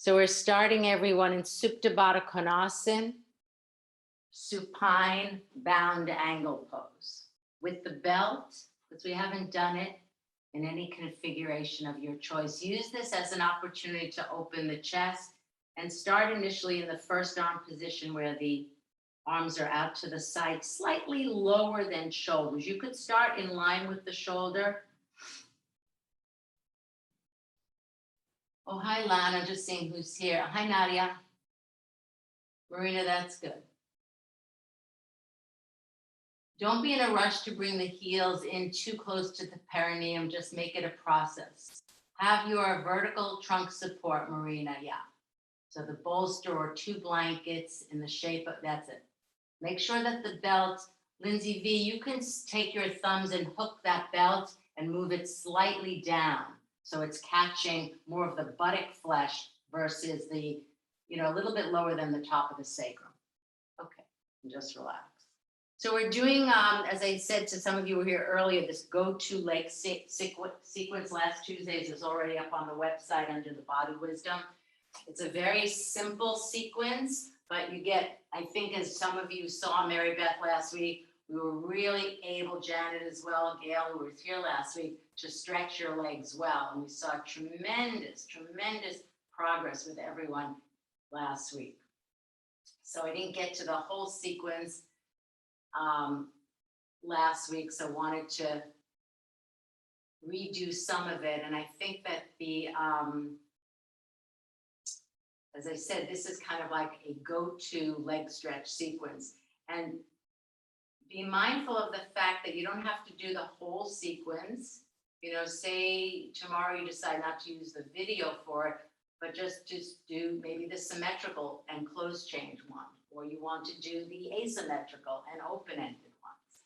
So we're starting everyone in Supta Baddha Konasana, supine bound angle pose with the belt, because we haven't done it in any configuration of your choice. Use this as an opportunity to open the chest and start initially in the first arm position where the arms are out to the side, slightly lower than shoulders. You could start in line with the shoulder. Oh, hi, Lana. Just seeing who's here. Hi, Nadia. Marina, that's good. Don't be in a rush to bring the heels in too close to the perineum. Just make it a process. Have your vertical trunk support, Marina. Yeah. So the bolster or two blankets in the shape of, that's it. Make sure that the belt, Lindsay V, you can take your thumbs and hook that belt and move it slightly down. So it's catching more of the buttock flesh versus the, a little bit lower than the top of the sacrum. Okay, and just relax. So we're doing, as I said to some of you who were here earlier, this go-to leg sequence last Tuesdays is already up on the website under the Body Wisdom. It's a very simple sequence, but you get, I think as some of you saw Mary Beth last week, we were really able, Janet as well, Gail, who was here last week, to stretch your legs well. And we saw tremendous progress with everyone last week. So I didn't get to the whole sequence last week, so wanted to redo some of it. And I think that the, as I said, this is kind of like a go-to leg stretch sequence. And be mindful of the fact that you don't have to do the whole sequence. Say tomorrow you decide not to use the video for it, but just do maybe the symmetrical and close change one, or you want to do the asymmetrical and open-ended ones.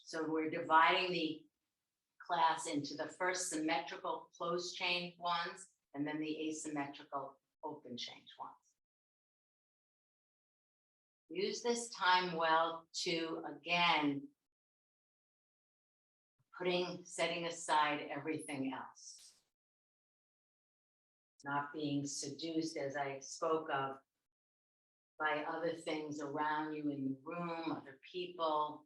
So we're dividing the class into the first symmetrical close chain ones, and then the asymmetrical open change ones. Use this time well to, again, setting aside everything else. Not being seduced, as I spoke of, by other things around you in the room, other people,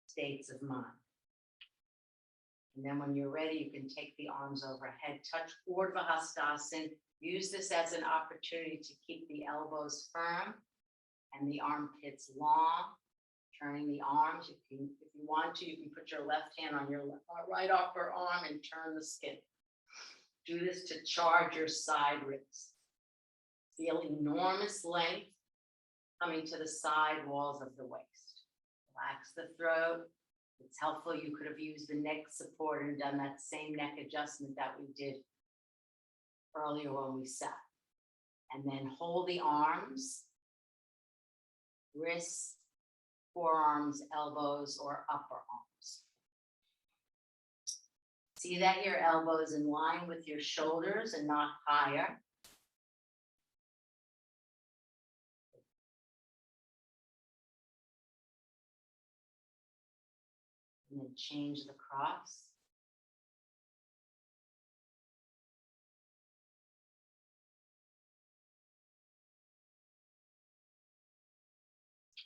states of mind. And then when you're ready, you can take the arms overhead, touch Urdhva Hastasana. Use this as an opportunity to keep the elbows firm and the armpits long. Turning the arms, if you want to, you can put your left hand on your right upper arm and turn the skin. Do this to charge your side ribs. Feel enormous length coming to the side walls of the waist. Relax the throat. It's helpful. You could have used the neck support and done that same neck adjustment that we did earlier when we sat. And then hold the arms, wrists, forearms, elbows, or upper arms. See that your elbow is in line with your shoulders and not higher. And then change the cross.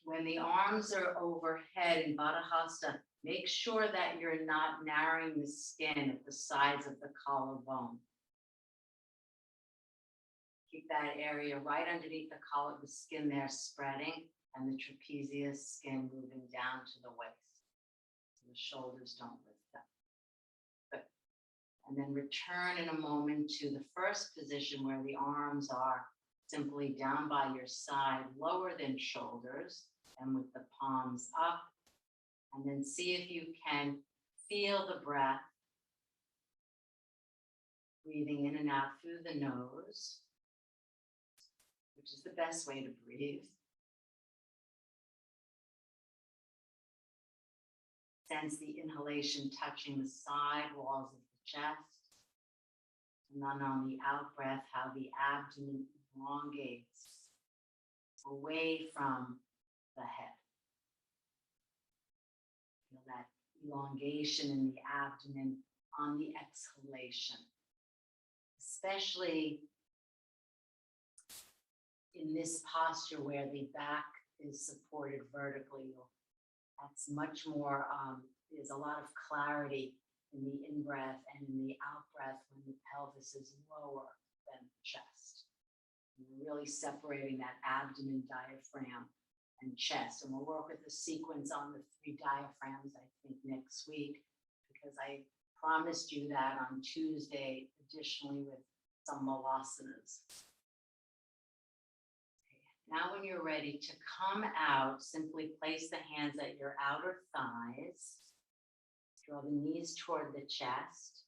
When the arms are overhead in Baddha Hasta, make sure that you're not narrowing the skin at the sides of the collarbone. Keep that area right underneath the collar, the skin there spreading, and the trapezius skin moving down to the waist. So the shoulders don't lift up. Good. And then return in a moment to the first position where the arms are simply down by your side, lower than shoulders, and with the palms up. And then see if you can feel the breath, breathing in and out through the nose, which is the best way to breathe. Sense the inhalation touching the side walls of the chest. And then on the out breath, how the abdomen elongates away from the head. Feel that elongation in the abdomen on the exhalation. especially in this posture where the back is supported vertically. That's much more, there's a lot of clarity in the in-breath and in the out-breath when the pelvis is lower than the chest. You're really separating that abdomen, diaphragm, and chest. And we'll work with the sequence on the 3 diaphragms, I think, next week, because I promised you that on Tuesday, additionally with some malasanas. Now when you're ready to come out, simply place the hands at your outer thighs. Draw the knees toward the chest.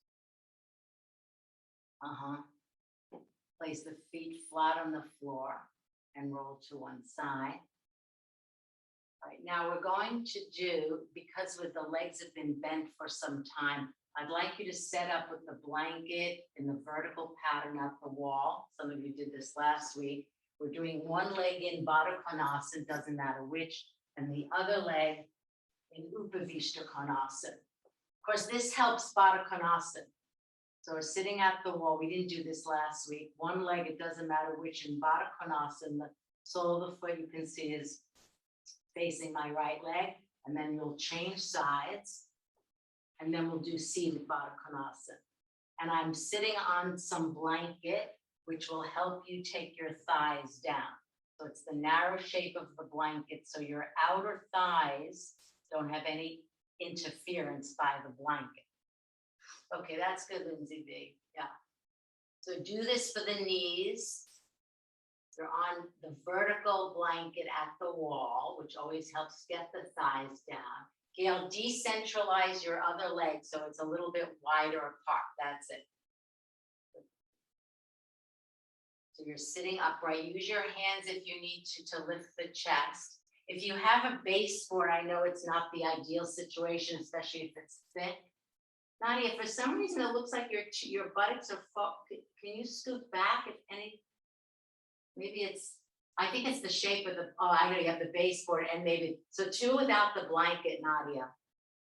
Place the feet flat on the floor and roll to one side. All right, now we're going to do, because with the legs have been bent for some time, I'd like you to set up with the blanket in the vertical pattern at the wall. Some of you did this last week. We're doing one leg in Baddha Konasana, doesn't matter which, and the other leg in Upavishta Konasana. Of course, this helps Baddha Konasana. So we're sitting at the wall. We didn't do this last week. One leg, it doesn't matter which, in Baddha Konasana, the sole of the foot you can see is facing my right leg, and then you'll change sides, and then we'll do seated Baddha Konasana. And I'm sitting on some blanket, which will help you take your thighs down. So it's the narrow shape of the blanket, so your outer thighs don't have any interference by the blanket. Okay, that's good, Lindsay B. Yeah. So do this for the knees. You're on the vertical blanket at the wall, which always helps get the thighs down. Gail, decentralize your other leg so it's a little bit wider apart. That's it. So you're sitting upright. Use your hands if you need to lift the chest. If you have a baseboard, I know it's not the ideal situation, especially if it's thick. Nadia, for some reason, it looks like your buttocks are full. Can you scoot back if any? Maybe it's, I think it's the shape of the, oh, I know you have the baseboard and maybe, so 2 without the blanket, Nadia,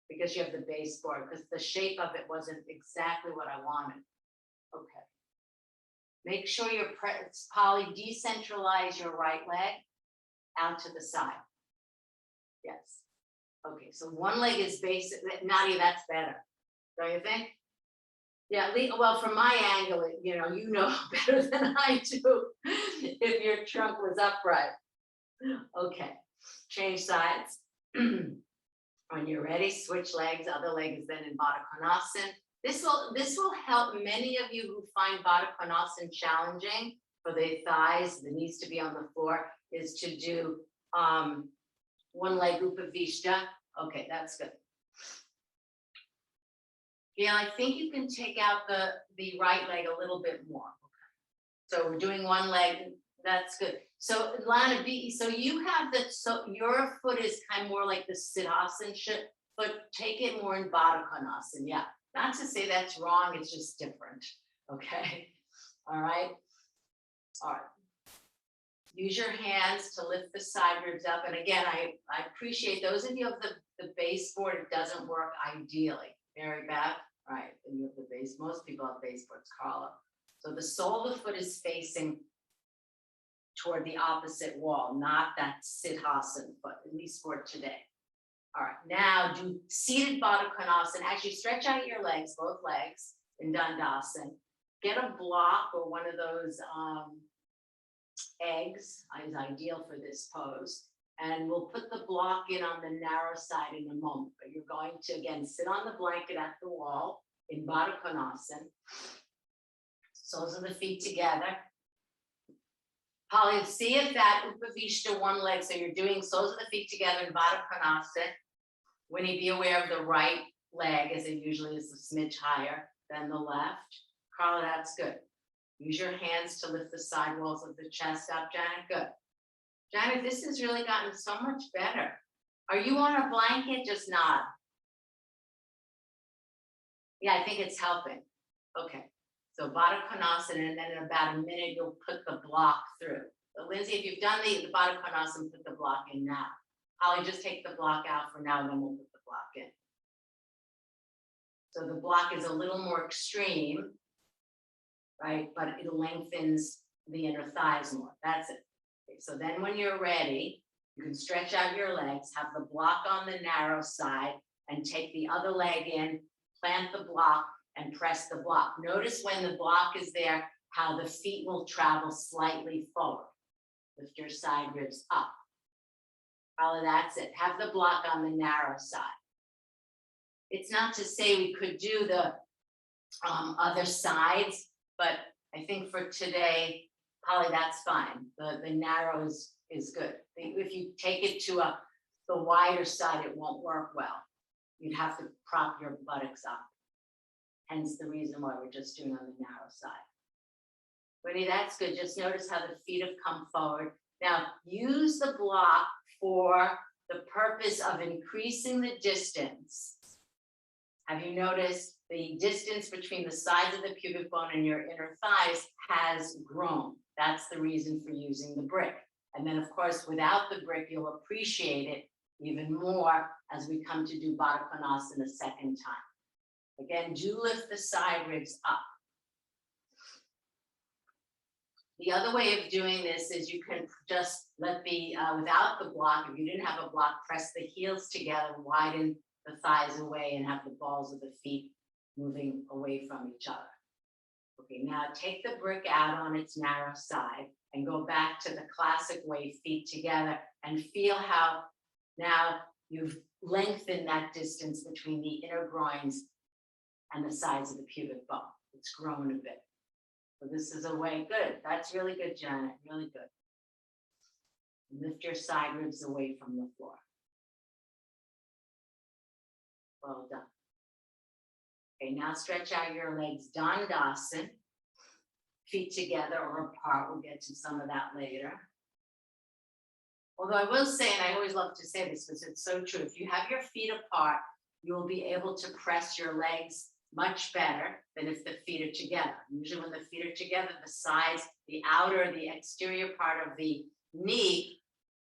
because you have the baseboard, because the shape of it wasn't exactly what I wanted. Okay. Make sure you're, Polly, decentralize your right leg out to the side. Yes. Okay, so one leg is basic, Nadia, that's better. Don't you think? Yeah, well, from my angle, you know better than I do if your trunk was upright. Okay, change sides. When you're ready, switch legs, other leg is then in Baddha Konasana. This will help many of you who find Baddha Konasana challenging for the thighs, the knees to be on the floor, is to do one leg Upavishta. Okay, that's good. Yeah, I think you can take out the right leg a little bit more. Okay. So we're doing one leg. That's good. So Lana B, so you have that. So your foot is kind of more like the Siddhasana but take it more in Baddha Konasana. Yeah, not to say that's wrong. It's just different. Okay. All right. All right. Use your hands to lift the side ribs up. And again, I appreciate those of you of the baseboard. It doesn't work ideally. Very bad. Right, and you have the base. Most people have baseboards, Carla. So the sole of the foot is facing toward the opposite wall, not that Siddhasana foot, at least for today. All right, now do seated Baddha Konasana. Actually, stretch out your legs, both legs, in Dandasana. Get a block or one of those eggs is ideal for this pose. And we'll put the block in on the narrow side in a moment. But you're going to, again, sit on the blanket at the wall in Baddha Konasana. Soles of the feet together. Polly, see if that Upavishta one leg, so you're doing soles of the feet together in Baddha Konasana. Winnie, be aware of the right leg, as it usually is a smidge higher than the left. Carla, that's good. Use your hands to lift the side walls of the chest up, Janet. Good. Janet, this has really gotten so much better. Are you on a blanket? Just nod. Yeah, I think it's helping. Okay. So Baddha Konasana, and then in about a minute, you'll put the block through. So Lindsay, if you've done the Baddha Konasana, put the block in now. Holly, just take the block out for now, and then we'll put the block in. So the block is a little more extreme. right? But it lengthens the inner thighs more. That's it. Okay, so then when you're ready, you can stretch out your legs, have the block on the narrow side, and take the other leg in, plant the block, and press the block. Notice when the block is there, how the feet will travel slightly forward. Lift your side ribs up. Probably that's it. Have the block on the narrow side. It's not to say we could do the other sides, but I think for today, probably that's fine. The narrow is good. If you take it to the wider side, it won't work well. You'd have to prop your buttocks up. Hence the reason why we're just doing on the narrow side. Ready, that's good. Just notice how the feet have come forward. Now use the block for the purpose of increasing the distance. Have you noticed the distance between the sides of the pubic bone and your inner thighs has grown? That's the reason for using the brick. And then of course, without the brick, you'll appreciate it even more as we come to do Baddha Konasana a second time. Again, do lift the side ribs up. The other way of doing this is you can just let the, without the block, if you didn't have a block, press the heels together, widen the thighs away and have the balls of the feet moving away from each other. Okay, now take the brick out on its narrow side and go back to the classic way, feet together, and feel how now you've lengthened that distance between the inner groins and the sides of the pubic bone. It's grown a bit. So this is a way, good. That's really good, Janet, really good. Lift your side ribs away from the floor. Well done. Okay, now stretch out your legs, Dandasana. Feet together or apart. We'll get to some of that later. Although I will say, and I always love to say this because it's so true, if you have your feet apart, you'll be able to press your legs much better than if the feet are together. Usually when the feet are together, the sides, the outer, the exterior part of the knee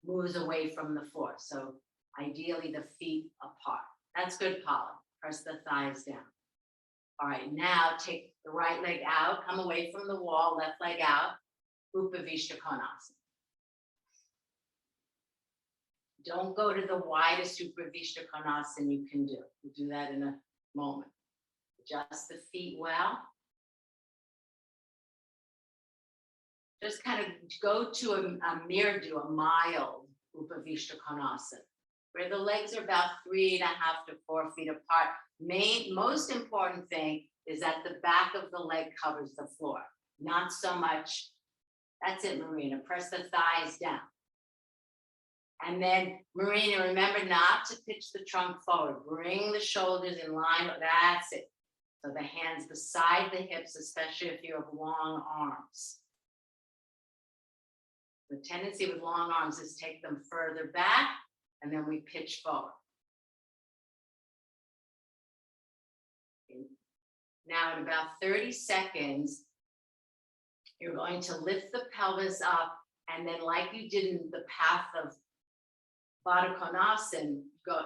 moves away from the floor. So ideally the feet apart. That's good, Paula. Press the thighs down. All right, now take the right leg out, come away from the wall, left leg out, Upavishta Konasana. Don't go to the widest Upavishta Konasana you can do. We'll do that in a moment. Adjust the feet well. Just kind of go to a mirdu, a mild Upavishta Konasana, where the legs are about 3.5 to 4 feet apart. Most important thing is that the back of the leg covers the floor, not so much. That's it, Marina. Press the thighs down. And then, Marina, remember not to pitch the trunk forward. Bring the shoulders in line. That's it. So the hands beside the hips, especially if you have long arms. The tendency with long arms is take them further back, and then we pitch forward. Okay. Now, in about 30 seconds, you're going to lift the pelvis up, and then like you did in the path of Baddha Konasana,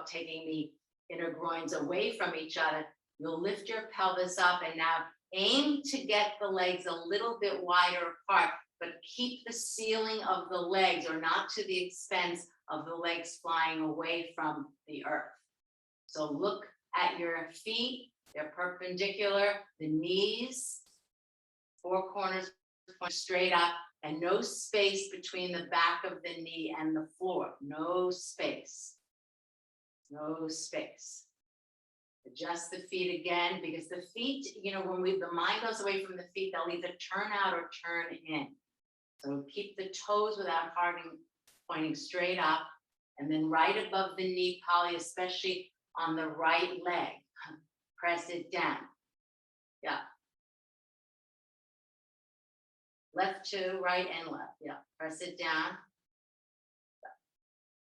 taking the inner groins away from each other, you'll lift your pelvis up and now aim to get the legs a little bit wider apart, but keep the ceiling of the legs or not to the expense of the legs flying away from the earth. So look at your feet, they're perpendicular, the knees, four corners point straight up, and no space between the back of the knee and the floor. No space. No space. Adjust the feet again, because the feet, you know, when the mind goes away from the feet, they'll either turn out or turn in. So keep the toes without hardening, pointing straight up, and then right above the knee, Polly, especially on the right leg. Press it down. Yeah. Left to right and left. Yeah. Press it down.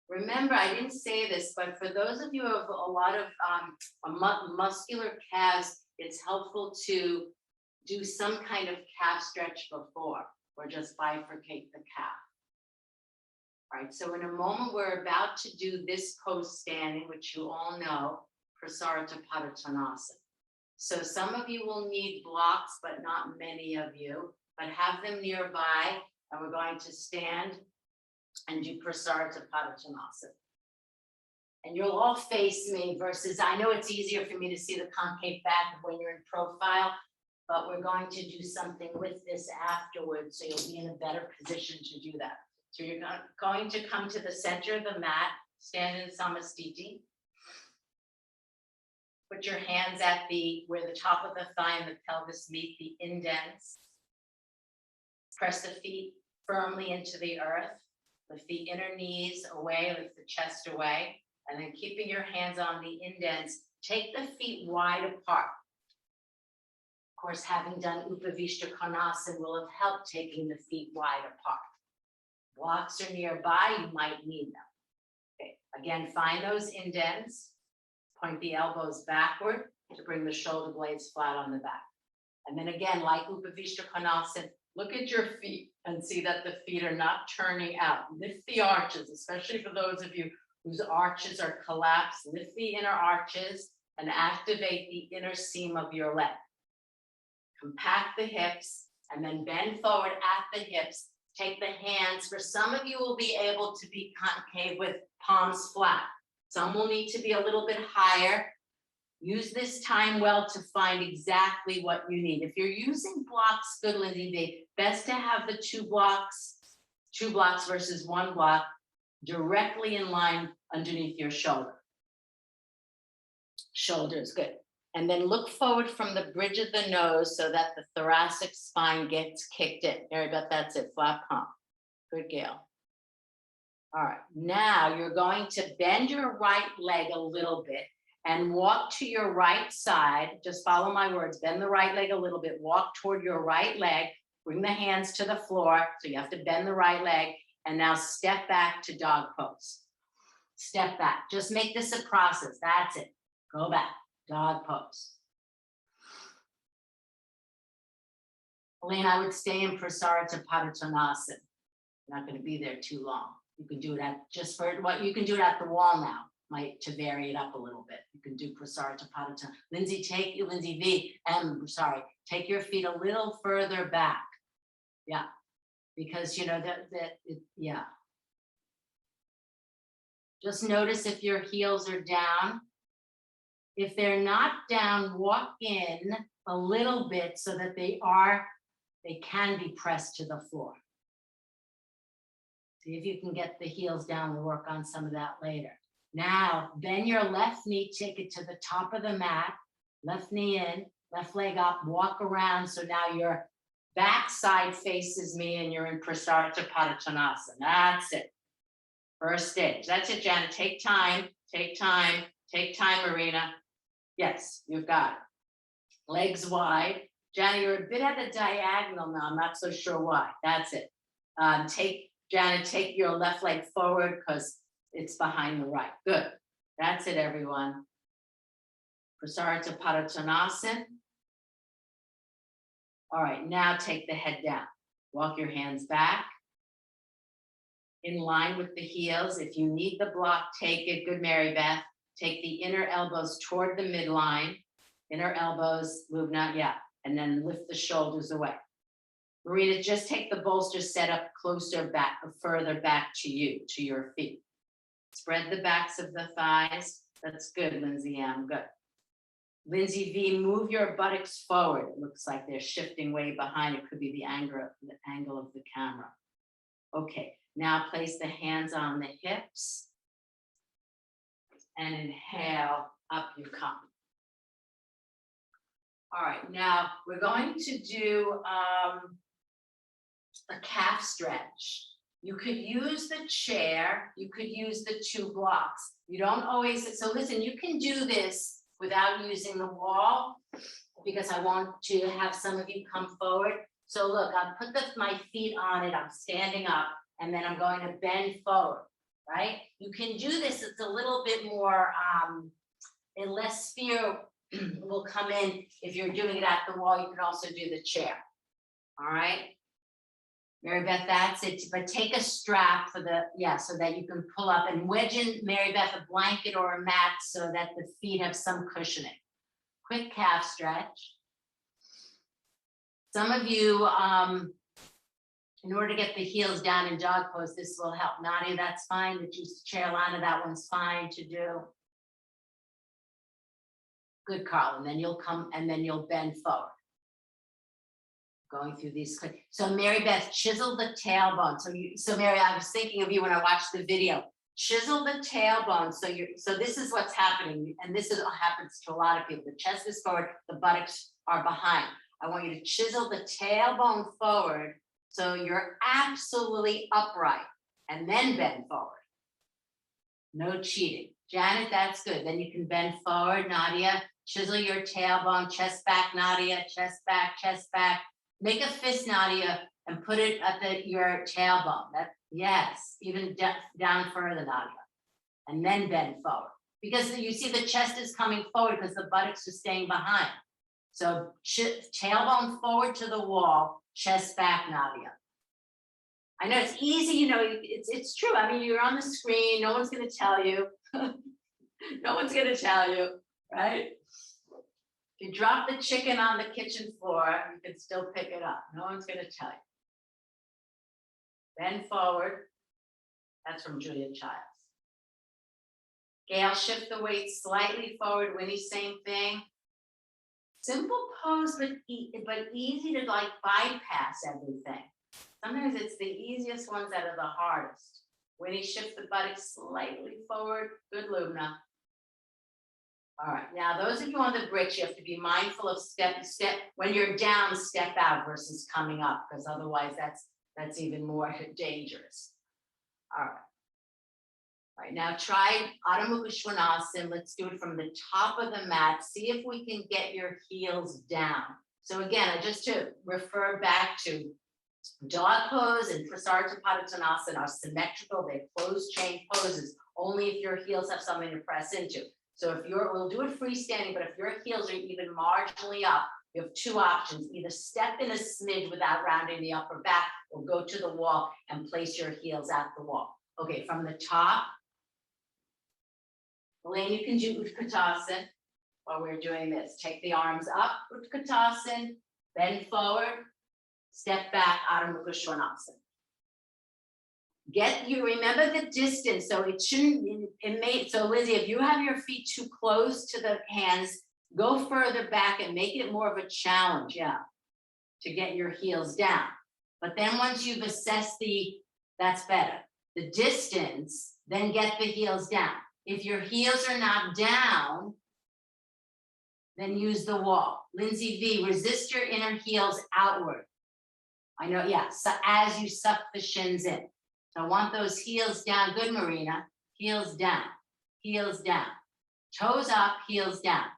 Remember, I didn't say this, but for those of you who have a lot of muscular calves, it's helpful to do some kind of calf stretch before, or just bifurcate the calf. All right, so in a moment, we're about to do this pose standing, which you all know, Prasarita Padottanasana. So some of you will need blocks, but not many of you, but have them nearby. And we're going to stand and do Prasarita Padottanasana. And you'll all face me versus, I know it's easier for me to see the concave back when you're in profile, but we're going to do something with this afterwards, so you'll be in a better position to do that. So you're going to come to the center of the mat, stand in Samastiti. Put your hands at where the top of the thigh and the pelvis meet, the indents. Press the feet firmly into the earth. Lift the inner knees away, lift the chest away. And then keeping your hands on the indents, take the feet wide apart. Of course, having done Upavishta Konasana will have helped taking the feet wide apart. Blocks are nearby, you might need them. Okay, again, find those indents. Point the elbows backward to bring the shoulder blades flat on the back. And then again, like Upavishta Konasana, look at your feet and see that the feet are not turning out. Lift the arches, especially for those of you whose arches are collapsed. Lift the inner arches and activate the inner seam of your leg. Compact the hips and then bend forward at the hips. Take the hands. For some of you will be able to be concave with palms flat. Some will need to be a little bit higher. Use this time well to find exactly what you need. If you're using blocks, good, Lindsay, best to have the two blocks versus one block directly in line underneath your shoulder. Shoulders, good. And then look forward from the bridge of the nose so that the thoracic spine gets kicked in. Mary Beth, that's it, flat palm. Good, Gail. All right, now you're going to bend your right leg a little bit and walk to your right side. Just follow my words. Bend the right leg a little bit. Walk toward your right leg. Bring the hands to the floor. So you have to bend the right leg. And now step back to dog pose. Step back. Just make this a process. That's it. Go back. Dog pose. Elaine, I would stay in Prasarita Padottanasana. You're not going to be there too long. You can do it at just for what you can do it at the wall now. To vary it up a little bit. You can do Prasarita Padottanasana. Lindsay, take your feet a little further back. Yeah, because you know yeah. Just notice if your heels are down. If they're not down, walk in a little bit so that they can be pressed to the floor. See if you can get the heels down. We'll work on some of that later. Now, bend your left knee, take it to the top of the mat, left knee in, left leg up, walk around. So now your back side faces me and you're in Prasarita Padottanasana. That's it. First stage. That's it, Janet. Take time, Marina. Yes, you've got it. Legs wide. Janet, you're a bit at a diagonal now. I'm not so sure why. That's it. Janet, take your left leg forward because it's behind the right. Good. That's it, everyone. Prasarita Padottanasana. All right, now take the head down. Walk your hands back. In line with the heels. If you need the block, take it. Good, Mary Beth. Take the inner elbows toward the midline. Inner elbows, move not yet. And then lift the shoulders away. Marina, just take the bolster set up closer back, further back to you, to your feet. Spread the backs of the thighs. That's good, Lindsay M. Good. Lindsay V, move your buttocks forward. It looks like they're shifting way behind. It could be the angle of the camera. Okay, now place the hands on the hips. And inhale, up you come. All right, now we're going to do a calf stretch. You could use the chair, you could use the two blocks. You don't always, so listen, you can do this without using the wall because I want to have some of you come forward. So look, I'll put my feet on it, I'm standing up, and then I'm going to bend forward, right? You can do this, it's a little bit more, and less fear will come in if you're doing it at the wall. You can also do the chair, all right? Mary Beth, that's it. But take a strap for so that you can pull up and wedge in, Mary Beth, a blanket or a mat so that the feet have some cushioning. quick calf stretch. Some of you, in order to get the heels down in dog pose, this will help. Nadia, that's fine. The juice chair Lana, that one's fine to do. Good, Carl. And then you'll come and then you'll bend forward. Going through these quick. So Mary Beth, chisel the tailbone. So Mary, I was thinking of you when I watched the video. Chisel the tailbone. So this is what's happening. And this is what happens to a lot of people. The chest is forward, the buttocks are behind. I want you to chisel the tailbone forward so you're absolutely upright and then bend forward. No cheating. Janet, that's good. Then you can bend forward. Nadia, chisel your tailbone, chest back, Nadia, chest back, chest back. Make a fist, Nadia, and put it at your tailbone. Yes, even down further, Nadia. And then bend forward. Because you see the chest is coming forward because the buttocks are staying behind. So tailbone forward to the wall, chest back, Nadia. I know it's easy, you know, it's true. I mean, you're on the screen, no one's going to tell you. No one's going to tell you, right? If you drop the chicken on the kitchen floor, you can still pick it up. No one's going to tell you. Bend forward. That's from Julia Childs. Gail, shift the weight slightly forward. Winnie, same thing. Simple pose, but easy to like bypass everything. Sometimes it's the easiest ones that are the hardest. Winnie, shift the buttocks slightly forward. Good, Lubna. All right, now those of you on the bricks, you have to be mindful of step. When you're down, step out versus coming up, because otherwise that's even more dangerous. All right. All right, now try Adho Mukha Svanasana. Let's do it from the top of the mat. See if we can get your heels down. So again, just to refer back to dog pose and Prasarita Padottanasana are symmetrical. They're closed chain poses, only if your heels have something to press into. So if we'll do it freestanding, but if your heels are even marginally up, you have two options. Either step in a smidge without rounding the upper back, or go to the wall and place your heels at the wall. Okay, from the top, Elaine, you can do Utkatasana while we're doing this. Take the arms up, Utkatasana, bend forward, step back, Adho Mukha Svanasana. Remember the distance, so it shouldn't, so Lizzie, if you have your feet too close to the hands, go further back and make it more of a challenge, yeah, to get your heels down. But then once you've assessed that's better, the distance, then get the heels down. If your heels are not down, then use the wall. Lindsay V, resist your inner heels outward. I know, yeah, so as you suck the shins in. So I want those heels down. Good, Marina. Heels down, heels down. Toes up, heels down.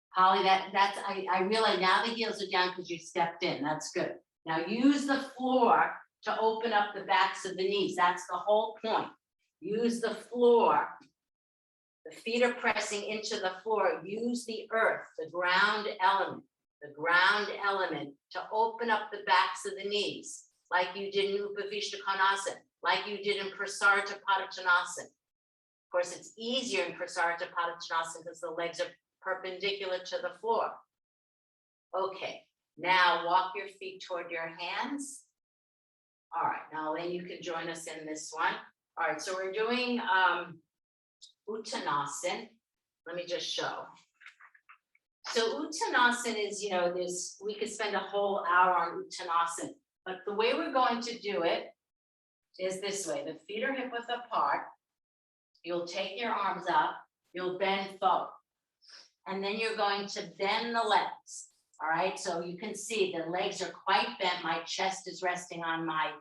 Holly, I realize now the heels are down because you stepped in. That's good. Now use the floor to open up the backs of the knees. That's the whole point. Use the floor. The feet are pressing into the floor. Use the earth, the ground element to open up the backs of the knees, like you did in Upavishta Konasana, like you did in Prasarita Padottanasana. Of course, it's easier in Prasarita Padottanasana because the legs are perpendicular to the floor. Okay, now walk your feet toward your hands. All right, now Elaine, you can join us in this one. All right, so we're doing Uttanasana. Let me just show. So Uttanasana is, we could spend a whole hour on Uttanasana, but the way we're going to do it is this way. The feet are hip width apart. You'll take your arms up, you'll bend forward, and then you're going to bend the legs. All right, so you can see the legs are quite bent. My chest is resting on my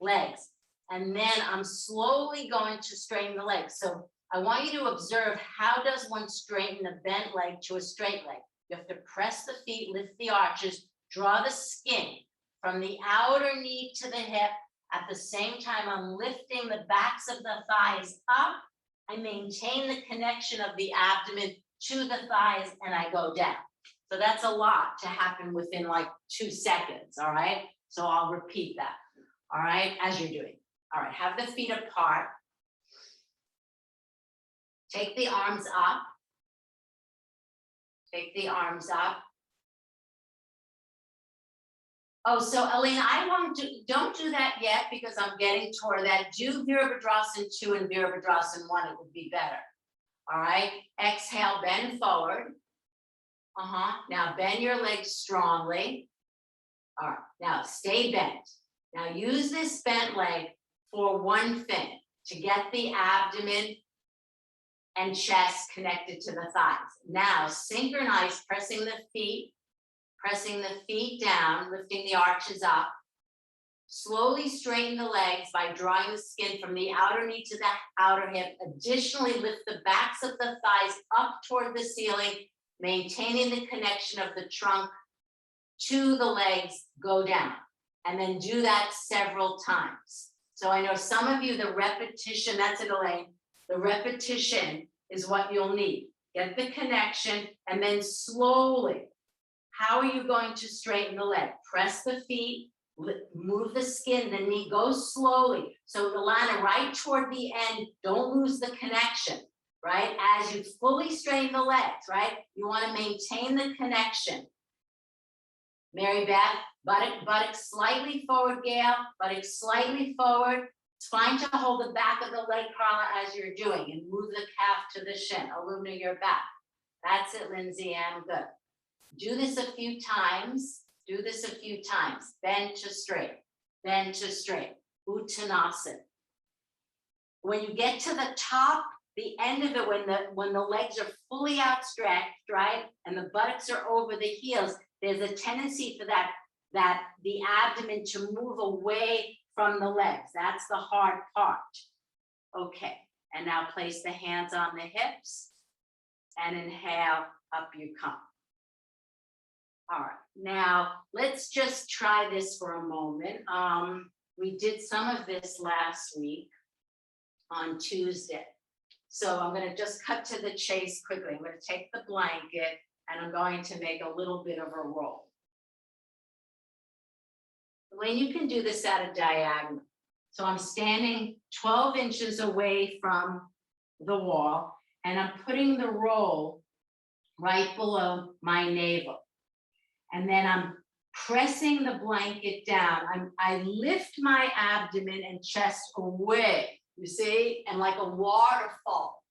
legs. And then I'm slowly going to straighten the legs. So I want you to observe, how does one straighten a bent leg to a straight leg? You have to press the feet, lift the arches, draw the skin from the outer knee to the hip. At the same time, I'm lifting the backs of the thighs up. I maintain the connection of the abdomen to the thighs, and I go down. So that's a lot to happen within like 2 seconds, all right? So I'll repeat that, all right, as you're doing. All right, have the feet apart. Take the arms up. Take the arms up. Oh, so Elaine, don't do that yet because I'm getting toward that. Do Virabhadrasana 2 and Virabhadrasana 1, it would be better. All right, exhale, bend forward. Now bend your legs strongly. All right, now stay bent. Now use this bent leg for one thing, to get the abdomen and chest connected to the thighs. Now synchronize, pressing the feet down, lifting the arches up. Slowly straighten the legs by drawing the skin from the outer knee to the outer hip. Additionally, lift the backs of the thighs up toward the ceiling, maintaining the connection of the trunk to the legs, go down. And then do that several times. So I know some of you, the repetition, that's it, Elaine, the repetition is what you'll need. Get the connection and then slowly, how are you going to straighten the leg? Press the feet, move the skin, the knee, go slowly. So Ilana, right toward the end, don't lose the connection, right? As you fully straighten the legs, right? You want to maintain the connection. Mary Beth, buttock slightly forward, Gail, buttock slightly forward. It's fine to hold the back of the leg, Carla, as you're doing, and move the calf to the shin. Illumina your back. That's it, Lindsay, and good. Do this a few times. Do this a few times. Bend to straight. Bend to straight. Uttanasana. When you get to the top, the end of it, when the legs are fully outstretched, right, and the buttocks are over the heels, there's a tendency for the abdomen to move away from the legs. That's the hard part. Okay, and now place the hands on the hips and inhale, up you come. All right, now let's just try this for a moment. We did some of this last week on Tuesday. So I'm going to just cut to the chase quickly. I'm going to take the blanket and I'm going to make a little bit of a roll. When you can do this at a diagonal. So I'm standing 12 inches away from the wall and I'm putting the roll right below my navel. And then I'm pressing the blanket down. I lift my abdomen and chest away, you see, and like a waterfall.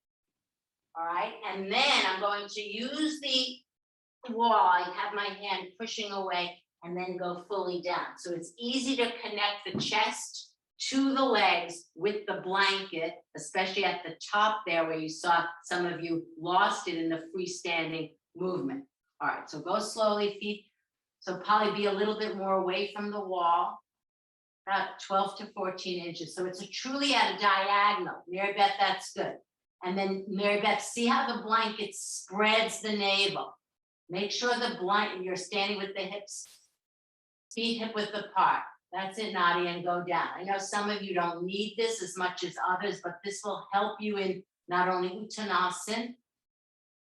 All right, and then I'm going to use the wall. I have my hand pushing away and then go fully down. So it's easy to connect the chest to the legs with the blanket, especially at the top there where you saw some of you lost it in the freestanding movement. All right, so go slowly, feet. So probably be a little bit more away from the wall, about 12 to 14 inches. So it's truly at a diagonal. Mary Beth, that's good. And then Mary Beth, see how the blanket spreads the navel. Make sure the blanket, you're standing with the hips, feet hip width apart. That's it, Nadia, and go down. I know some of you don't need this as much as others, but this will help you in not only Uttanasana.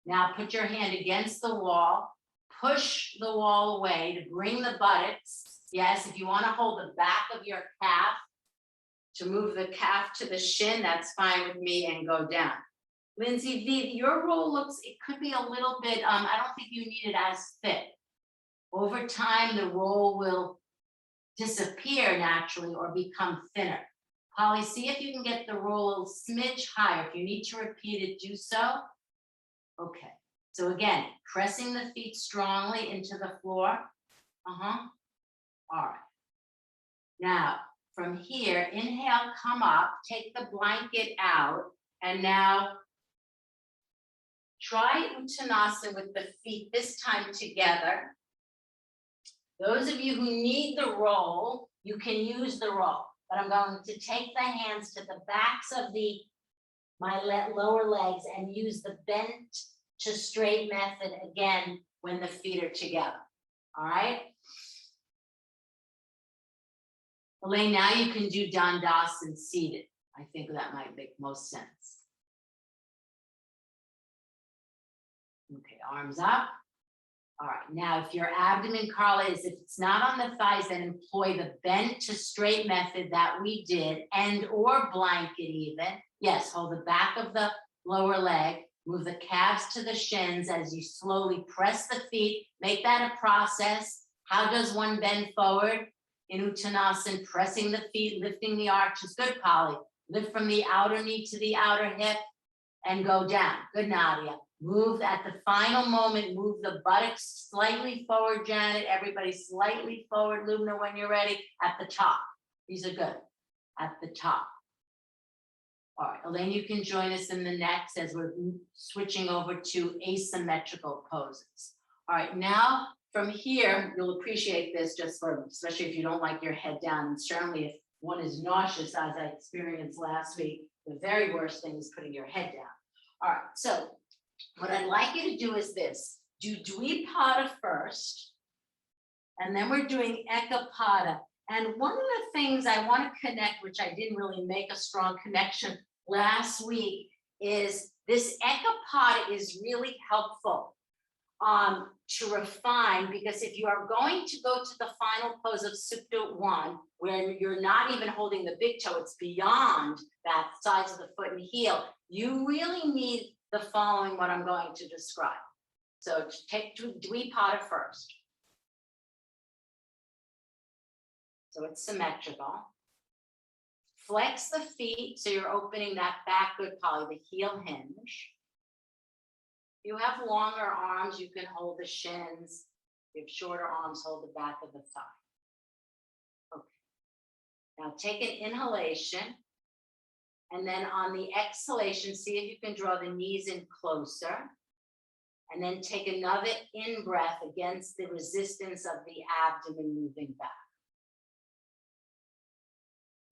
Now put your hand against the wall, push the wall away to bring the buttocks. Yes, if you want to hold the back of your calf, to move the calf to the shin, that's fine with me, and go down. Lindsay, your roll looks, it could be a little bit, I don't think you need it as thick. Over time, the roll will disappear naturally or become thinner. Polly, see if you can get the roll a smidge higher. If you need to repeat it, do so. Okay, so again, pressing the feet strongly into the floor. All right. Now, from here, inhale, come up, take the blanket out, and now try Uttanasana with the feet, this time together. Those of you who need the roll, you can use the roll, but I'm going to take the hands to the backs of my lower legs and use the bent to straight method again when the feet are together. All right. Elaine, now you can do Dandasana seated. I think that might make most sense. Okay, arms up. All right, now if your abdomen, Carla, if it's not on the thighs, then employ the bent to straight method that we did, and or blanket even. Yes, hold the back of the lower leg. Move the calves to the shins as you slowly press the feet. Make that a process. How does one bend forward? In Uttanasana, pressing the feet, lifting the arches. Good, Polly. Lift from the outer knee to the outer hip and go down. Good, Nadia. Move at the final moment, move the buttocks slightly forward, Janet. Everybody slightly forward, Lumina, when you're ready, at the top. These are good, at the top. All right, Elaine, you can join us in the next as we're switching over to asymmetrical poses. All right, now from here, you'll appreciate this just for, especially if you don't like your head down, and certainly if one is nauseous, as I experienced last week, the very worst thing is putting your head down. All right, so what I'd like you to do is this. Do Dvipada first, and then we're doing Ekapada. And one of the things I want to connect, which I didn't really make a strong connection last week, is this Ekapada is really helpful to refine, because if you are going to go to the final pose of Supta 1, where you're not even holding the big toe, it's beyond that size of the foot and heel, you really need the following, what I'm going to describe. So take Dvipada first. So it's symmetrical. Flex the feet so you're opening that back, good, Polly, the heel hinge. If you have longer arms, you can hold the shins. If you have shorter arms, hold the back of the thigh. Okay. Now take an inhalation. And then on the exhalation, see if you can draw the knees in closer. And then take another in-breath against the resistance of the abdomen moving back.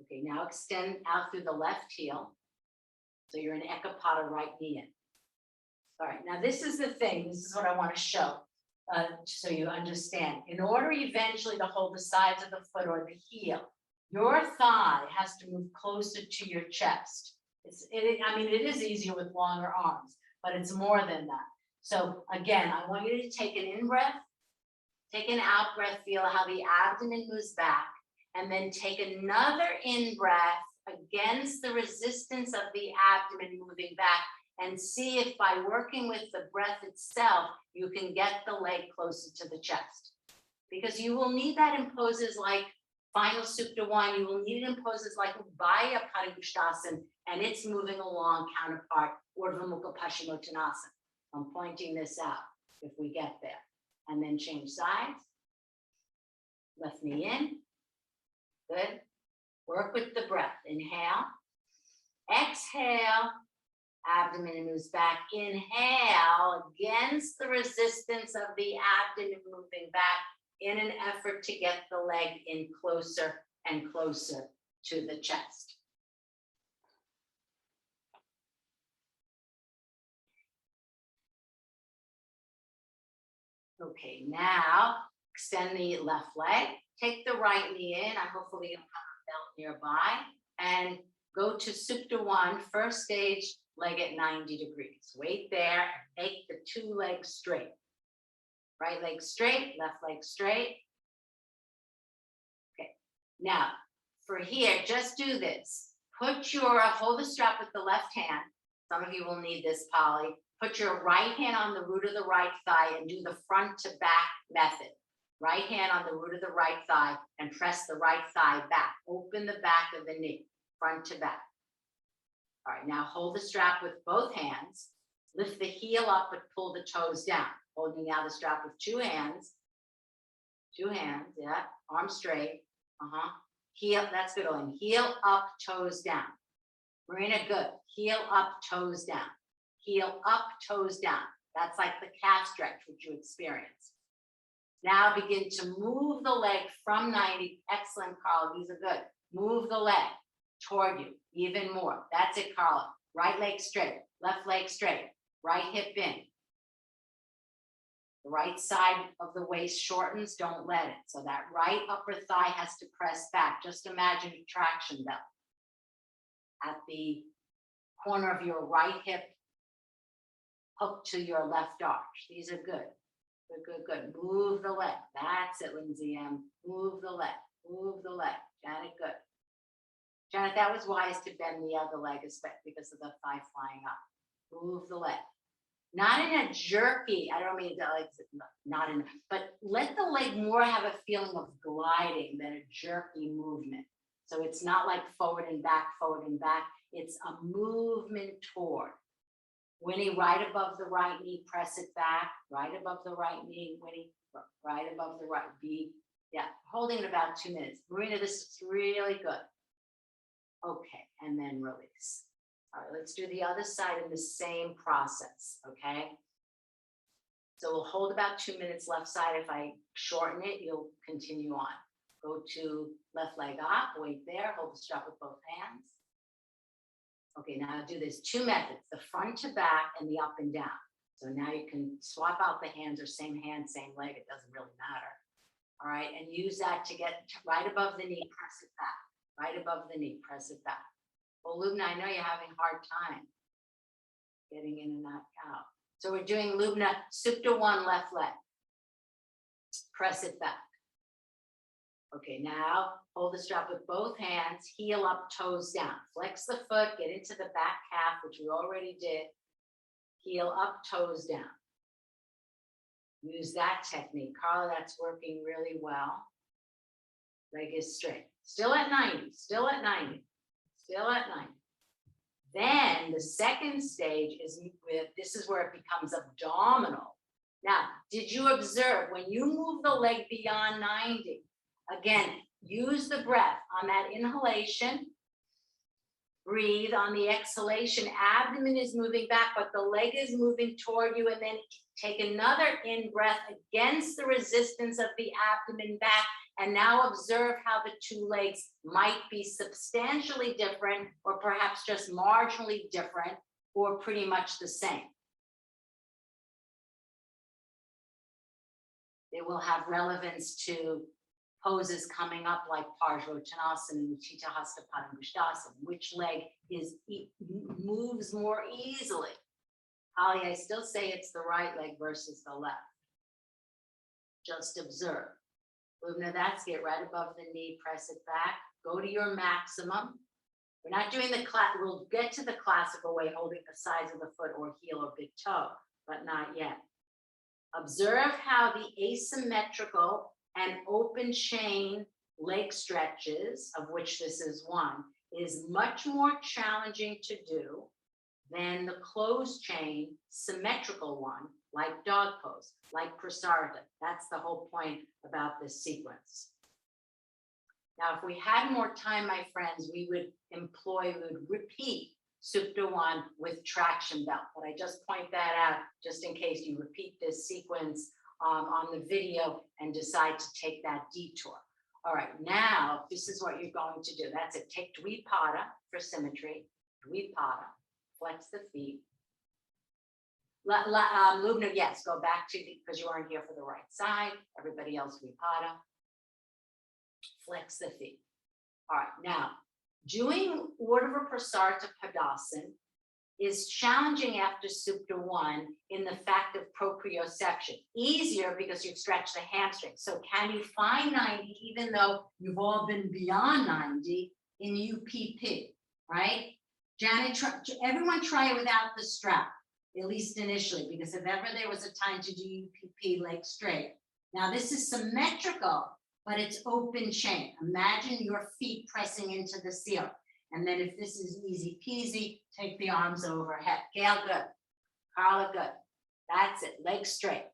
Okay, now extend out through the left heel. So you're in Ekapada, right knee in. All right, now this is the thing. This is what I want to show so you understand. In order eventually to hold the sides of the foot or the heel, your thigh has to move closer to your chest. I mean, it is easier with longer arms, but it's more than that. So again, I want you to take an in-breath, take an out-breath, feel how the abdomen moves back, and then take another in-breath against the resistance of the abdomen moving back, and see if by working with the breath itself, you can get the leg closer to the chest. Because you will need that in poses like Final Supta 1, you will need it in poses like Ubhaya Parivrishtasana, and it's moving along counterpart, Urdhva Mukha Paschimottanasana. I'm pointing this out if we get there. And then change sides. Left knee in. Good. Work with the breath. Inhale. Exhale. Abdomen moves back. Inhale against the resistance of the abdomen moving back in an effort to get the leg in closer and closer to the chest. Okay, now extend the left leg, take the right knee in. I hopefully you have a belt nearby, and go to Supta 1, first stage, leg at 90 degrees. Wait there, take the two legs straight. Right leg straight, left leg straight. Okay, now for here, just do this. Hold the strap with the left hand. Some of you will need this, Polly. Put your right hand on the root of the right thigh and do the front to back method. Right hand on the root of the right thigh and press the right thigh back. Open the back of the knee, front to back. All right, now hold the strap with both hands. Lift the heel up, but pull the toes down. Holding now the strap with two hands. Two hands, yeah. Arm straight. Heel, that's good, Owen. Heel up, toes down. Marina, good. Heel up, toes down. Heel up, toes down. That's like the calf stretch, which you experience. Now begin to move the leg from 90. Excellent, Carla. These are good. Move the leg toward you even more. That's it, Carla. Right leg straight, left leg straight, right hip in. The right side of the waist shortens, don't let it. So that right upper thigh has to press back. Just imagine a traction belt at the corner of your right hip, hook to your left arch. These are good. Good, good, good. Move the leg. That's it, Lindsay M. Move the leg. Move the leg. Janet, good. Janet, that was wise to bend the other leg, especially because of the thigh flying up. Move the leg. not in a jerky, I don't mean to like, not in, but let the leg more have a feeling of gliding than a jerky movement. So it's not like forward and back, it's a movement toward. Winnie, right above the right knee, press it back, right above the right knee, Winnie, right above the right, yeah, holding it about 2 minutes. Marina, this is really good. Okay, and then release. All right, let's do the other side in the same process, okay? So we'll hold about 2 minutes left side. If I shorten it, you'll continue on. Go to left leg up, wait there, hold the strap with both hands. Okay, now do this 2 methods, the front to back and the up and down. So now you can swap out the hands or same hand, same leg, it doesn't really matter. All right, and use that to get right above the knee, press it back. Right above the knee, press it back. Well, Lubna, I know you're having a hard time getting in and out. So we're doing Lubna, Supta 1, left leg. Press it back. Okay, now hold the strap with both hands, heel up, toes down. Flex the foot, get into the back calf, which we already did. Heel up, toes down. Use that technique. Carla, that's working really well. Leg is straight. Still at 90, still at 90, still at 90. Then the second stage is with, this is where it becomes abdominal. Now, did you observe when you move the leg beyond 90, again, use the breath on that inhalation, breathe on the exhalation, abdomen is moving back, but the leg is moving toward you, and then take another in breath against the resistance of the abdomen back. And now observe how the two legs might be substantially different, or perhaps just marginally different, or pretty much the same. They will have relevance to poses coming up like Parsvottanasana and Utthita Hasta Padangusthasana. Which leg moves more easily? Holly, I still say it's the right leg versus the left. Just observe. Lubna, that's it, right above the knee, press it back. Go to your maximum. We're not doing the class, we'll get to the classical way, holding the sides of the foot or heel or big toe, but not yet. Observe how the asymmetrical and open chain leg stretches, of which this is one, is much more challenging to do than the closed chain symmetrical one, like dog pose, like Prasarita. That's the whole point about this sequence. Now, if we had more time, my friends, we would repeat Supta 1 with traction belt. But I just point that out just in case you repeat this sequence on the video and decide to take that detour. All right, now this is what you're going to do. That's it. Take Dvipada for symmetry. Dvipada. Flex the feet. Lubna, yes, go back to because you aren't here for the right side. Everybody else, Dvipada. Flex the feet. All right, now, doing Urdhva Prasarita Padasana is challenging after Supta 1 in the fact of proprioception. Easier because you've stretched the hamstring. So can you find 90 even though you've all been beyond 90 in UPP, right? Janet, everyone try it without the strap, at least initially, because if ever there was a time to do UPP, leg straight. Now this is symmetrical, but it's open chain. Imagine your feet pressing into the ceiling. And then if this is easy peasy, take the arms overhead. Gail, good. Carla, good. That's it, legs straight.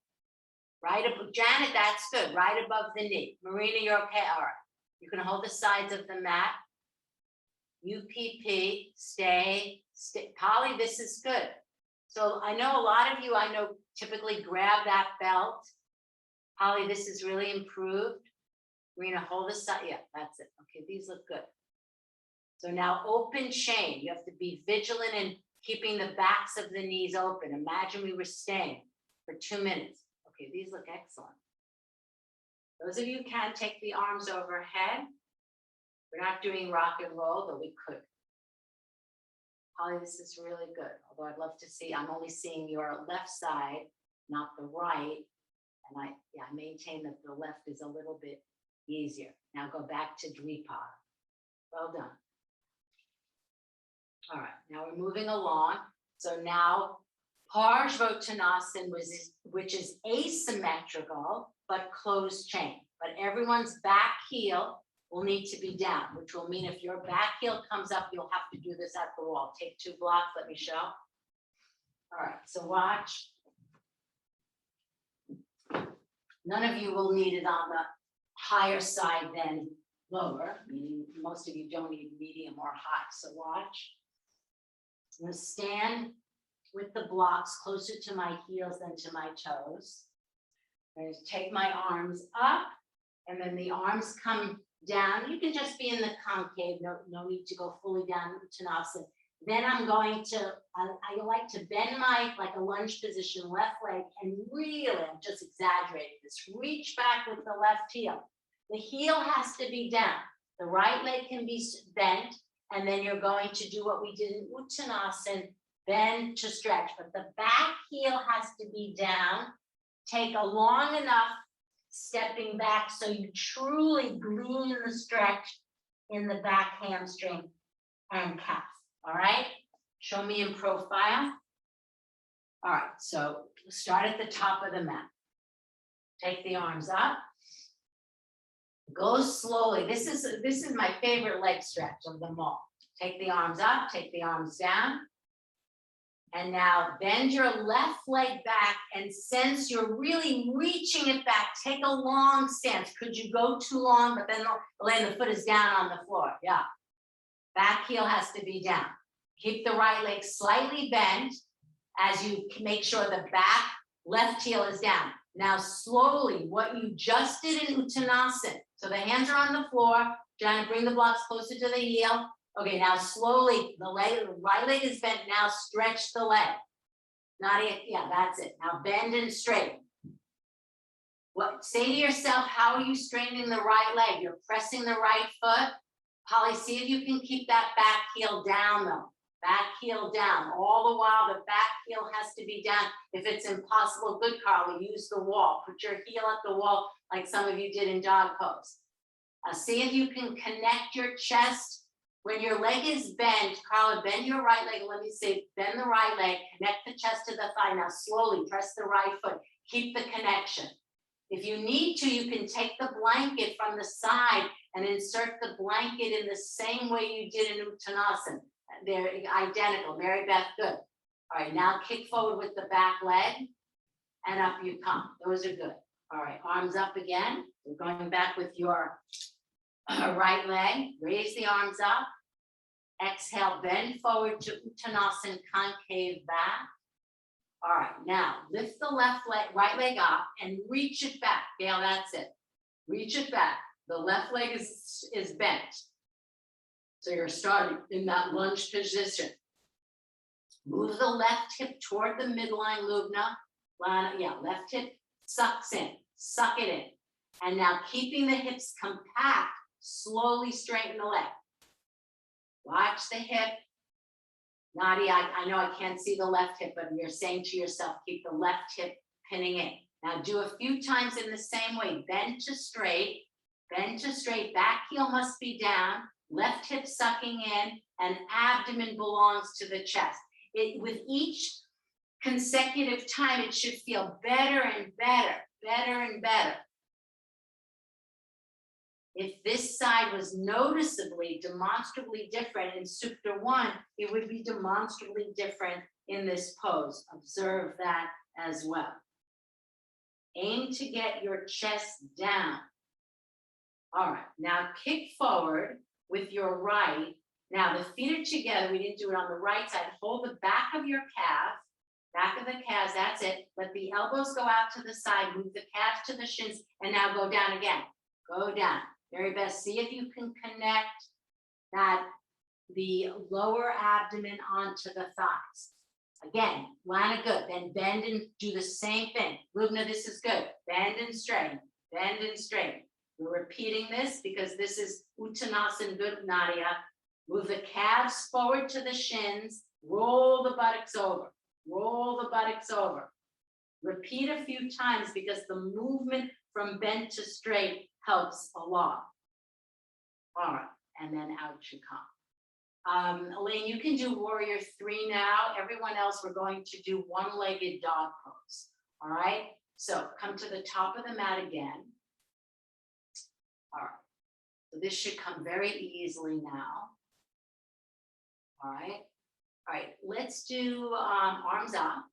Right above, Janet, that's good, right above the knee. Marina, you're okay, all right. You can hold the sides of the mat. UPP, stay. Polly, this is good. So I know a lot of you, typically grab that belt. Polly, this is really improved. Marina, hold the side, yeah, that's it. Okay, these look good. So now open chain, you have to be vigilant in keeping the backs of the knees open. Imagine we were staying for 2 minutes. Okay, these look excellent. Those of you who can't take the arms overhead, we're not doing rock and roll, but we could. Holly, this is really good. Although I'd love to see, I'm only seeing your left side, not the right. And I maintain that the left is a little bit easier. Now go back to Dvipada. Well done. All right, now we're moving along. So now Parshvottanasana which is asymmetrical but closed chain. But everyone's back heel will need to be down, which will mean if your back heel comes up, you'll have to do this at the wall. Take 2 blocks, let me show. All right, so watch. None of you will need it on the higher side than lower, meaning most of you don't need medium or high. So watch. I'm going to stand with the blocks closer to my heels than to my toes. I'm going to take my arms up, and then the arms come down. You can just be in the concave, no need to go fully down Uttanasana. Then I'm going to, I like to bend like a lunge position, left leg, and really, I'm just exaggerating this, reach back with the left heel. The heel has to be down. The right leg can be bent, and then you're going to do what we did in Uttanasana, bend to stretch, but the back heel has to be down. Take a long enough stepping back so you truly glean the stretch in the back hamstring and calf. All right, show me in profile. All right, so start at the top of the mat. Take the arms up. Go slowly. This is my favorite leg stretch of them all. Take the arms up, take the arms down. And now bend your left leg back and sense you're really reaching it back. Take a long stance. Could you go too long, but then the foot is down on the floor? Yeah. Back heel has to be down. Keep the right leg slightly bent as you make sure the back left heel is down. Now slowly, what you just did in Uttanasana. So the hands are on the floor, trying to bring the blocks closer to the heel. Okay, now slowly, the right leg is bent. Now stretch the leg. Nadia, yeah, that's it. Now bend and straighten. Say to yourself, how are you straightening the right leg? You're pressing the right foot. Polly, see if you can keep that back heel down though. Back heel down. All the while, the back heel has to be down. If it's impossible, good, Carly, use the wall. Put your heel at the wall like some of you did in dog pose. See if you can connect your chest. When your leg is bent, Carla, bend your right leg. Let me say, bend the right leg, connect the chest to the thigh. Now slowly press the right foot. Keep the connection. If you need to, you can take the blanket from the side and insert the blanket in the same way you did in Uttanasana. They're identical. Mary Beth, good. All right, now kick forward with the back leg and up you come. Those are good. All right, arms up again. We're going back with your right leg. Raise the arms up. Exhale, bend forward to Uttanasana, concave back. All right, now lift the right leg up and reach it back. Gail, that's it. Reach it back. The left leg is bent. So you're starting in that lunge position. Move the left hip toward the midline lubna. Yeah, left hip sucks in, suck it in. And now keeping the hips compact, slowly straighten the leg. Watch the hip. Nadia, I know I can't see the left hip, but you're saying to yourself, keep the left hip pinning in. Now do a few times in the same way. Bend to straight, back heel must be down, left hip sucking in, and abdomen belongs to the chest. With each consecutive time, it should feel better and better, better and better. If this side was noticeably, demonstrably different in Supta 1, it would be demonstrably different in this pose. Observe that as well. Aim to get your chest down. All right, now kick forward with your right. Now the feet are together. We didn't do it on the right side. Hold the back of your calf, back of the calves, that's it. Let the elbows go out to the side, move the calves to the shins, and now go down again. Go down. Very best. See if you can connect the lower abdomen onto the thighs. Again, Lana, good. Then bend and do the same thing. Lubna, this is good. Bend and straighten. Bend and straighten. We're repeating this because this is Uttanasana, good, Nadia. Move the calves forward to the shins. Roll the buttocks over. Roll the buttocks over. Repeat a few times because the movement from bent to straight helps a lot. All right, and then out you come. Elaine, you can do warrior 3 now. Everyone else, we're going to do one-legged dog pose. All right, so come to the top of the mat again. All right, so this should come very easily now. All right, let's do arms up.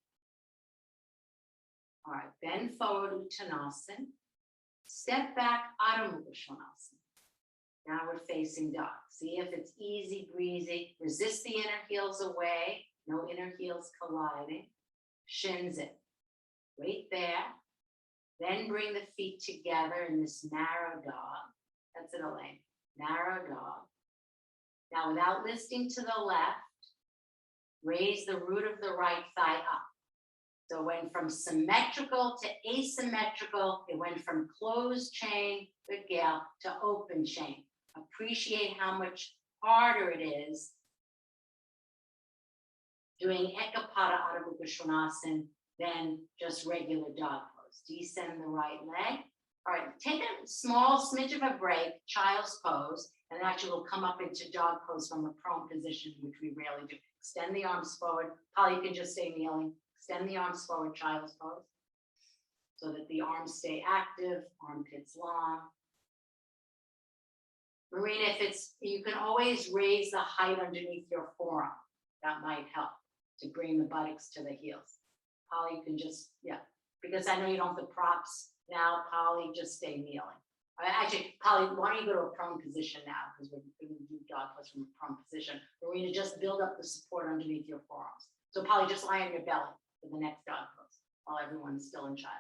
All right, bend forward, Uttanasana. Step back, Adho Mukha Svanasana. Now we're facing dog. See if it's easy breezy. Resist the inner heels away. No inner heels colliding. Shins in. Wait there. Then bring the feet together in this narrow dog. That's it, Elaine. Narrow dog. Now without listing to the left, raise the root of the right thigh up. So it went from symmetrical to asymmetrical. It went from closed chain, good gal, to open chain. Appreciate how much harder it is doing Ekapada Adho Mukha Svanasana than just regular dog pose. Descend the right leg. All right, take a small smidge of a break, child's pose, and actually we'll come up into dog pose from a prone position, which we rarely do. Extend the arms forward. Polly, you can just stay kneeling. Extend the arms forward, child's pose, so that the arms stay active, armpits long. Marina, if it's, you can always raise the height underneath your forearm. That might help to bring the buttocks to the heels. Polly, you can just, yeah, because I know you don't have the props now, Polly, just stay kneeling. Actually, Polly, why don't you go to a prone position now, because we're going to do dog pose from a prone position. Marina, just build up the support underneath your forearms. So Polly, just lie on your belly for the next dog pose while everyone's still in child's.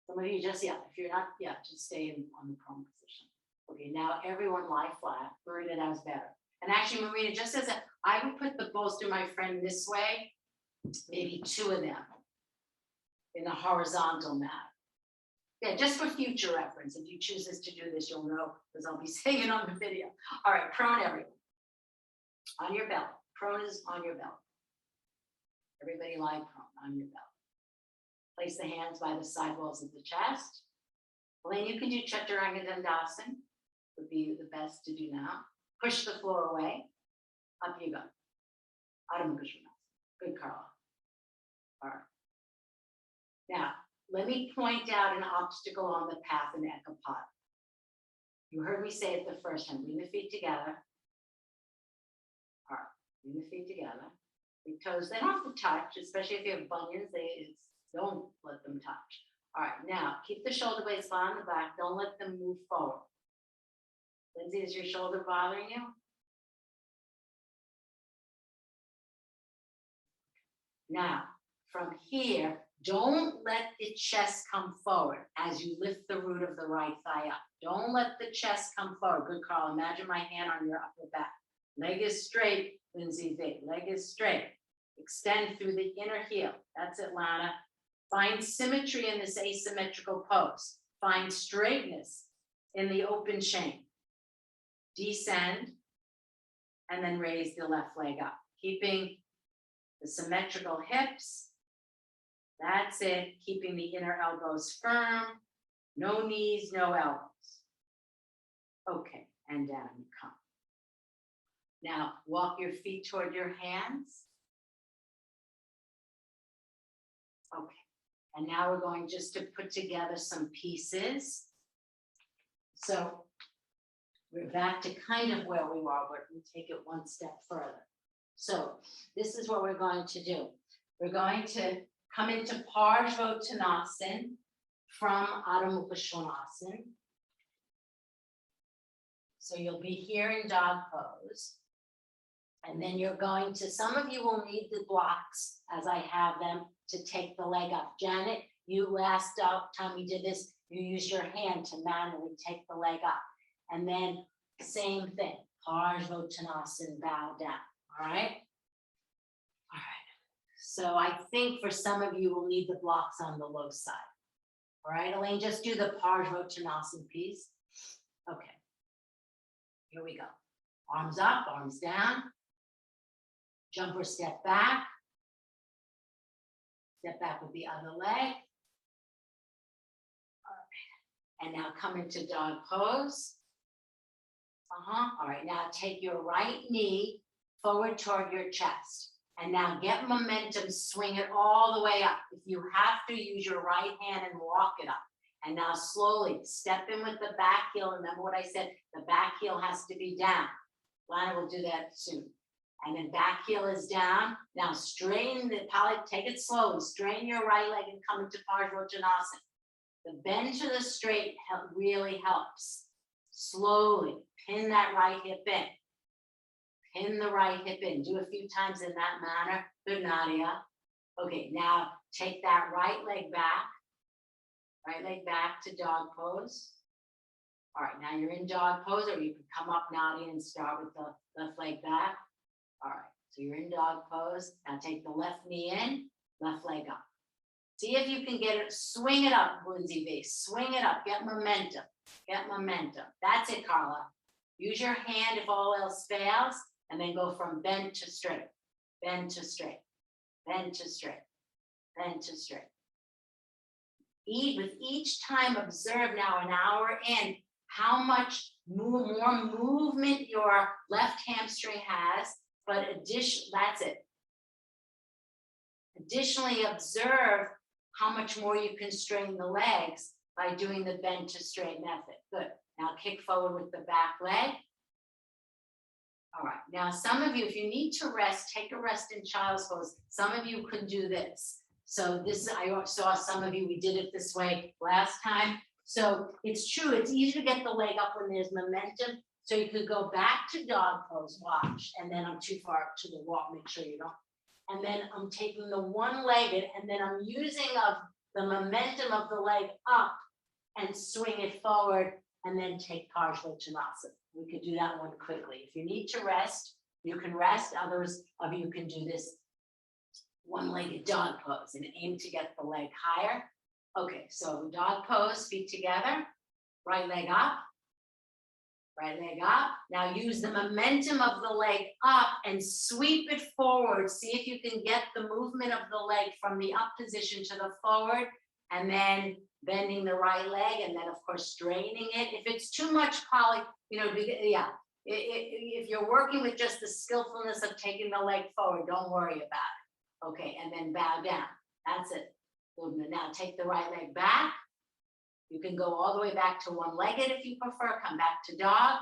Some of you just, yeah, if you're not, yeah, just stay on the prone position. Okay, now everyone lie flat. Marina, that was better. And actually, Marina, just as I would put the bolster, my friend, this way, maybe 2 of them in the horizontal mat. Yeah, just for future reference. If you choose to do this, you'll know, because I'll be saying it on the video. All right, prone everyone. On your belly. Prone is on your belly. Everybody lie prone on your belly. Place the hands by the side walls of the chest. Elaine, you can do Chaturanga Dandasana. Would be the best to do now. Push the floor away. Up you go. Adho Mukha Svanasana. Good, Carla. All right. Now, let me point out an obstacle on the path in Ekapada. You heard me say it the first time. Bring the feet together. All right. Bring the feet together. The toes, they don't have to touch, especially if you have bunions. Don't let them touch. All right, now keep the shoulder blades flat on the back. Don't let them move forward. Lindsay, is your shoulder bothering you? Now, from here, don't let the chest come forward as you lift the root of the right thigh up. Don't let the chest come forward. Good, Carl. Imagine my hand on your upper back. Leg is straight, Lindsay V. Leg is straight. Extend through the inner heel. That's it, Lana. Find symmetry in this asymmetrical pose. Find straightness in the open chain. Descend, and then raise the left leg up. Keeping the symmetrical hips. That's it. Keeping the inner elbows firm. No knees, no elbows. Okay, and down you come. Now, walk your feet toward your hands. Okay. And now we're going just to put together some pieces. So we're back to kind of where we were, but we take it one step further. So this is what we're going to do. We're going to come into Parsvottanasana from Adho Mukha Svanasana. So you'll be here in dog pose. And then you're going to, some of you will need the blocks as I have them to take the leg up. Janet, you last time we did this, you use your hand to manually take the leg up. And then same thing, Parsvottanasana, bow down, all right? All right, so I think for some of you will need the blocks on the low side. All right, Elaine, just do the Parsvottanasana piece. Okay, here we go. Arms up, arms down. Jump or step back. Step back with the other leg. All right. And now come into dog pose. All right, now take your right knee forward toward your chest. And now get momentum, swing it all the way up. If you have to, use your right hand and walk it up. And now slowly step in with the back heel. Remember what I said, the back heel has to be down. Lana will do that soon. And then back heel is down. Now straighten the Polly, take it slowly. Straighten your right leg and come into Parsvottanasana. The bend to the straight really helps. Slowly pin that right hip in. Pin the right hip in. Do a few times in that manner. Good, Nadia. Okay, now take that right leg back. Right leg back to dog pose. All right, now you're in dog pose, or you can come up, Nadia, and start with the left leg back. All right, so you're in dog pose. Now take the left knee in, left leg up. See if you can get it, swing it up, Lindsay V. Swing it up, get momentum, get momentum. That's it, Carla. Use your hand if all else fails, and then go from bend to straight, bend to straight, bend to straight, bend to straight. With each time, observe now an hour in how much more movement your left hamstring has, but that's it. Additionally, observe how much more you can straighten the legs by doing the bend to straight method. Good. Now kick forward with the back leg. All right. Now, some of you, if you need to rest, take a rest in child's pose. Some of you could do this. So this, I saw some of you, we did it this way last time. So it's true, it's easy to get the leg up when there's momentum. So you could go back to dog pose, watch, and then I'm too far up to the wall, make sure you don't. And then I'm taking the one-legged, and then I'm using the momentum of the leg up and swing it forward, and then take Parsvottanasana. We could do that one quickly. If you need to rest, you can rest. Others of you can do this one-legged dog pose and aim to get the leg higher. Okay, so dog pose, feet together, right leg up, right leg up. Now use the momentum of the leg up and sweep it forward. See if you can get the movement of the leg from the up position to the forward, and then bending the right leg, and then of course straightening it. If it's too much, Polly, yeah. If you're working with just the skillfulness of taking the leg forward, don't worry about it. Okay, and then bow down. That's it. Movement. Now take the right leg back. You can go all the way back to one-legged if you prefer. Come back to dog.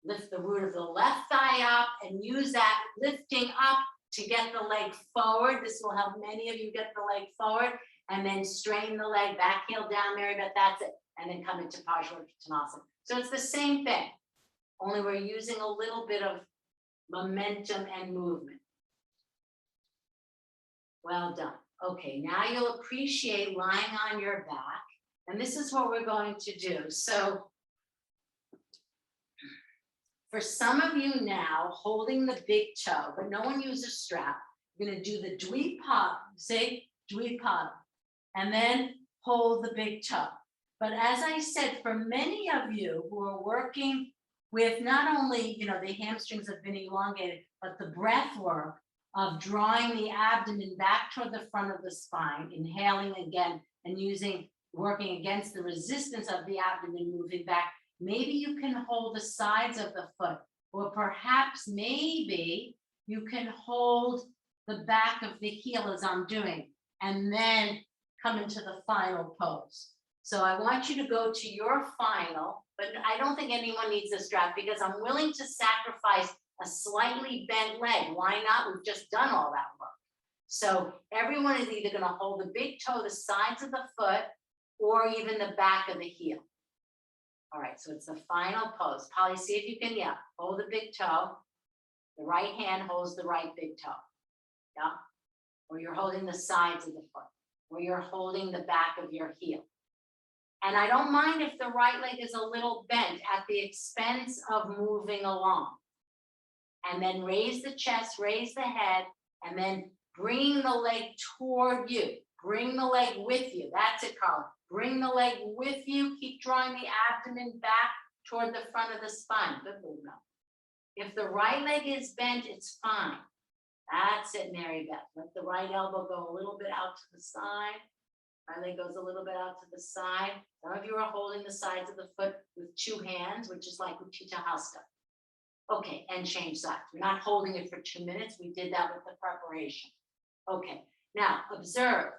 Lift the root of the left thigh up and use that lifting up to get the leg forward. This will help many of you get the leg forward, and then straighten the leg, back heel down, Mary Beth, that's it. And then come into Parsvottanasana. So it's the same thing, only we're using a little bit of momentum and movement. Well done. Okay, now you'll appreciate lying on your back. And this is what we're going to do. So for some of you now, holding the big toe, but no one uses strap, you're going to do the Dvipada, say Dvipada, and then hold the big toe. But as I said, for many of you who are working with not only, the hamstrings have been elongated, but the breath work of drawing the abdomen back toward the front of the spine, inhaling again, and working against the resistance of the abdomen moving back. Maybe you can hold the sides of the foot, or perhaps maybe you can hold the back of the heel as I'm doing, and then come into the final pose. So I want you to go to your final, but I don't think anyone needs a strap because I'm willing to sacrifice a slightly bent leg. Why not? We've just done all that work. So everyone is either going to hold the big toe, the sides of the foot, or even the back of the heel. All right, so it's the final pose. Polly, see if you can, hold the big toe. The right hand holds the right big toe. Yeah. Or you're holding the sides of the foot, or you're holding the back of your heel. And I don't mind if the right leg is a little bent at the expense of moving along. And then raise the chest, raise the head, and then bring the leg toward you. Bring the leg with you. That's it, Carla. Bring the leg with you. Keep drawing the abdomen back toward the front of the spine. Good movement. If the right leg is bent, it's fine. That's it, Mary Beth. Let the right elbow go a little bit out to the side. Right leg goes a little bit out to the side. Some of you are holding the sides of the foot with two hands, which is like Utthita Hasta. Okay, and change sides. We're not holding it for 2 minutes. We did that with the preparation. Okay, now observe.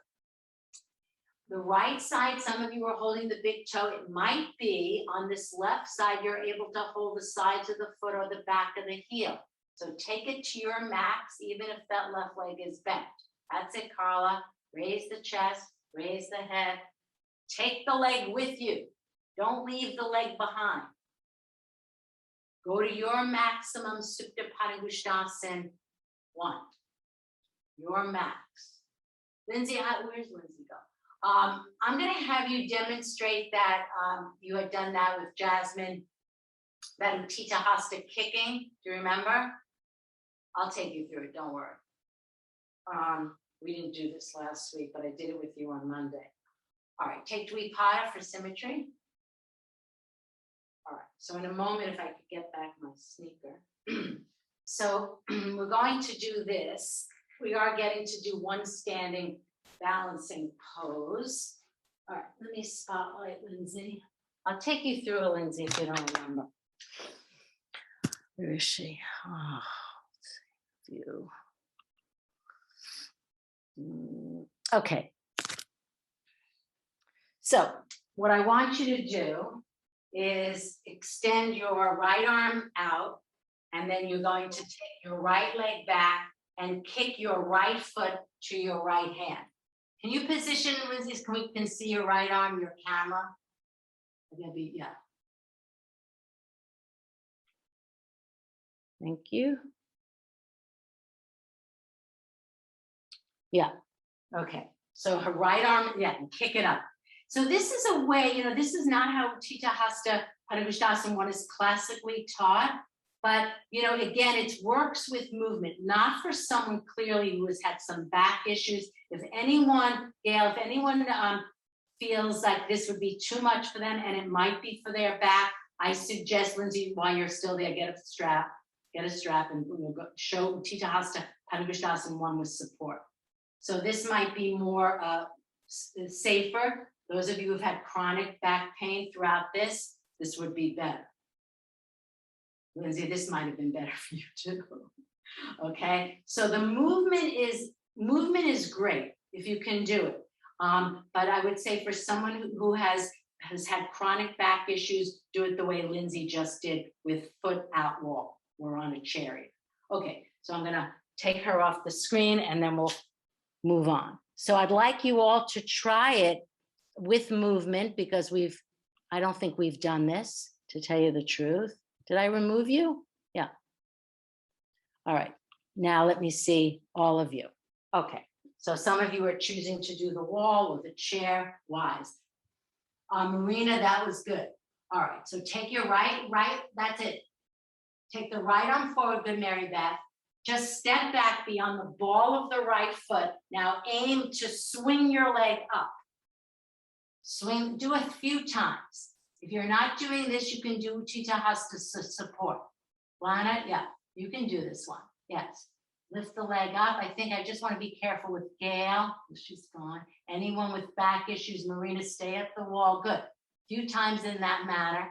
The right side, some of you are holding the big toe. It might be on this left side, you're able to hold the sides of the foot or the back of the heel. So take it to your max, even if that left leg is bent. That's it, Carla. Raise the chest, raise the head. Take the leg with you. Don't leave the leg behind. Go to your maximum Supta Padangusthasana 1. Your max. Lindsay, where's Lindsay go? I'm going to have you demonstrate that you had done that with Jasmine, that Utthita Hasta kicking. Do you remember? I'll take you through it. Don't worry. We didn't do this last week, but I did it with you on Monday. All right, take Dvipada for symmetry. All right, so in a moment, if I could get back my sneaker. So we're going to do this. We are getting to do one standing balancing pose. All right, let me spotlight Lindsay. I'll take you through it, Lindsay, if you don't remember. Where is she? Oh, let's see. View. Okay. So what I want you to do is extend your right arm out, and then you're going to take your right leg back and kick your right foot to your right hand. Can you position, Lindsay, so we can see your right arm, your camera? Yeah. Thank you. Yeah. Okay. So her right arm, yeah, and kick it up. So this is a way, this is not how Utthita Hasta Padangusthasana 1 is classically taught, but, again, it works with movement, not for someone clearly who has had some back issues. If anyone, Gail, feels like this would be too much for them and it might be for their back, I suggest, Lindsay, while you're still there, get a strap and show Utthita Hasta Padangusthasana 1 with support. So this might be more safer. Those of you who've had chronic back pain throughout this would be better. Lindsay, this might have been better for you too. Okay, so the movement is great if you can do it. But I would say for someone who has had chronic back issues, do it the way Lindsay just did with foot out wall. We're on a chariot. Okay, so I'm gonna take her off the screen and then we'll move on. So I'd like you all to try it with movement because I don't think we've done this, to tell you the truth. Did I remove you? Yeah. All right. Now let me see all of you. Okay. So some of you are choosing to do the wall or the chair. Wise. Marina, that was good. All right. So take your right, that's it. Take the right arm forward, good Mary Beth. Just step back beyond the ball of the right foot. Now aim to swing your leg up. Swing, do a few times. If you're not doing this, you can do Utthita Hasta support. Lana, yeah, you can do this one. Yes. Lift the leg up. I think I just want to be careful with Gail. She's gone. Anyone with back issues, Marina, stay at the wall. Good. A few times in that manner.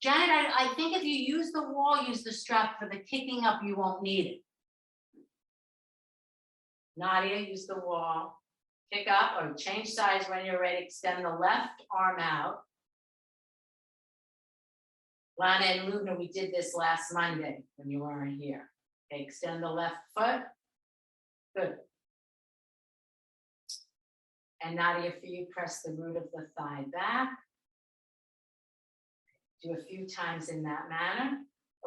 Janet, I think if you use the wall, use the strap. For the kicking up, you won't need it. Nadia, use the wall. Kick up or change sides when you're ready. Extend the left arm out. Lana and Lubna, we did this last Monday when you weren't here. Okay, extend the left foot. Good. And Nadia, for you, press the root of the thigh back. Do a few times in that manner.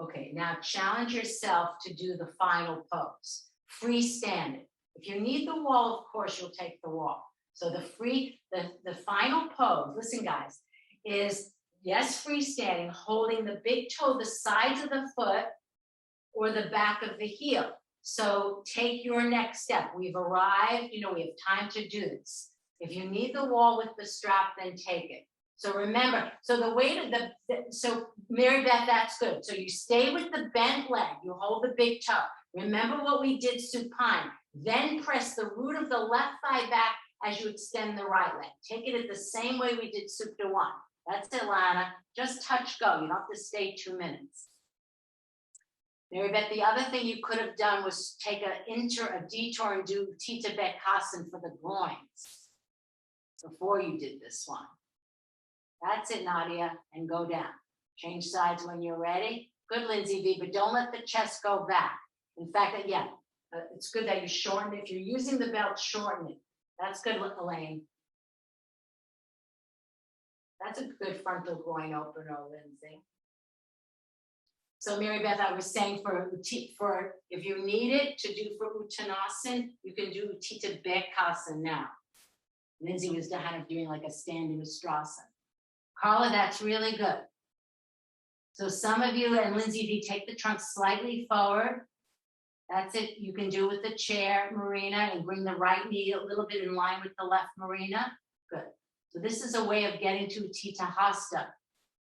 Okay, now challenge yourself to do the final pose. Freestanding. If you need the wall, of course, you'll take the wall. So the final pose, listen guys, is yes, freestanding, holding the big toe, the sides of the foot, or the back of the heel. So take your next step. We've arrived, we have time to do this. If you need the wall with the strap, then take it. So remember, so the way to so Mary Beth, that's good. So you stay with the bent leg, you hold the big toe. Remember what we did supine. Then press the root of the left thigh back as you extend the right leg. Take it the same way we did Supta 1. That's it, Lana. Just touch go. You don't have to stay 2 minutes. Mary Beth, the other thing you could have done was take a detour and do Tita Bekhasan for the groins before you did this one. That's it, Nadia, and go down. Change sides when you're ready. Good, Lindsay V, but don't let the chest go back. In fact, it's good that you shorten it. If you're using the belt, shorten it. That's good, Elaine. That's a good frontal groin opener, Lindsay. So Mary Beth, I was saying for if you need it to do for Uttanasana, you can do Tita Bekhasan now. Lindsay was kind of doing like a standing Ustrasana. Carla, that's really good. So some of you, and Lindsay, if you take the trunk slightly forward, that's it. You can do it with the chair, Marina, and bring the right knee a little bit in line with the left, Marina. Good. So this is a way of getting to Tita Hasta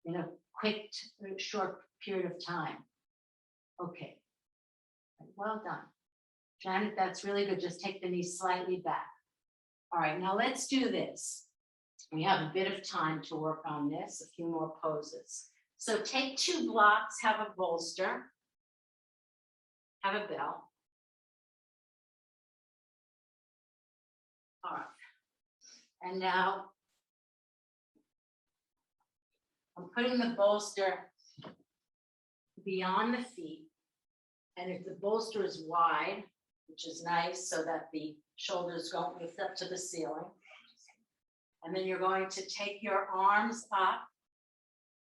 in a quick, short period of time. Okay. Well done. Janet, that's really good. Just take the knee slightly back. All right, now let's do this. We have a bit of time to work on this, a few more poses. So take 2 blocks, have a bolster, have a belt. All right. And now I'm putting the bolster beyond the feet. And if the bolster is wide, which is nice so that the shoulders don't lift up to the ceiling. And then you're going to take your arms up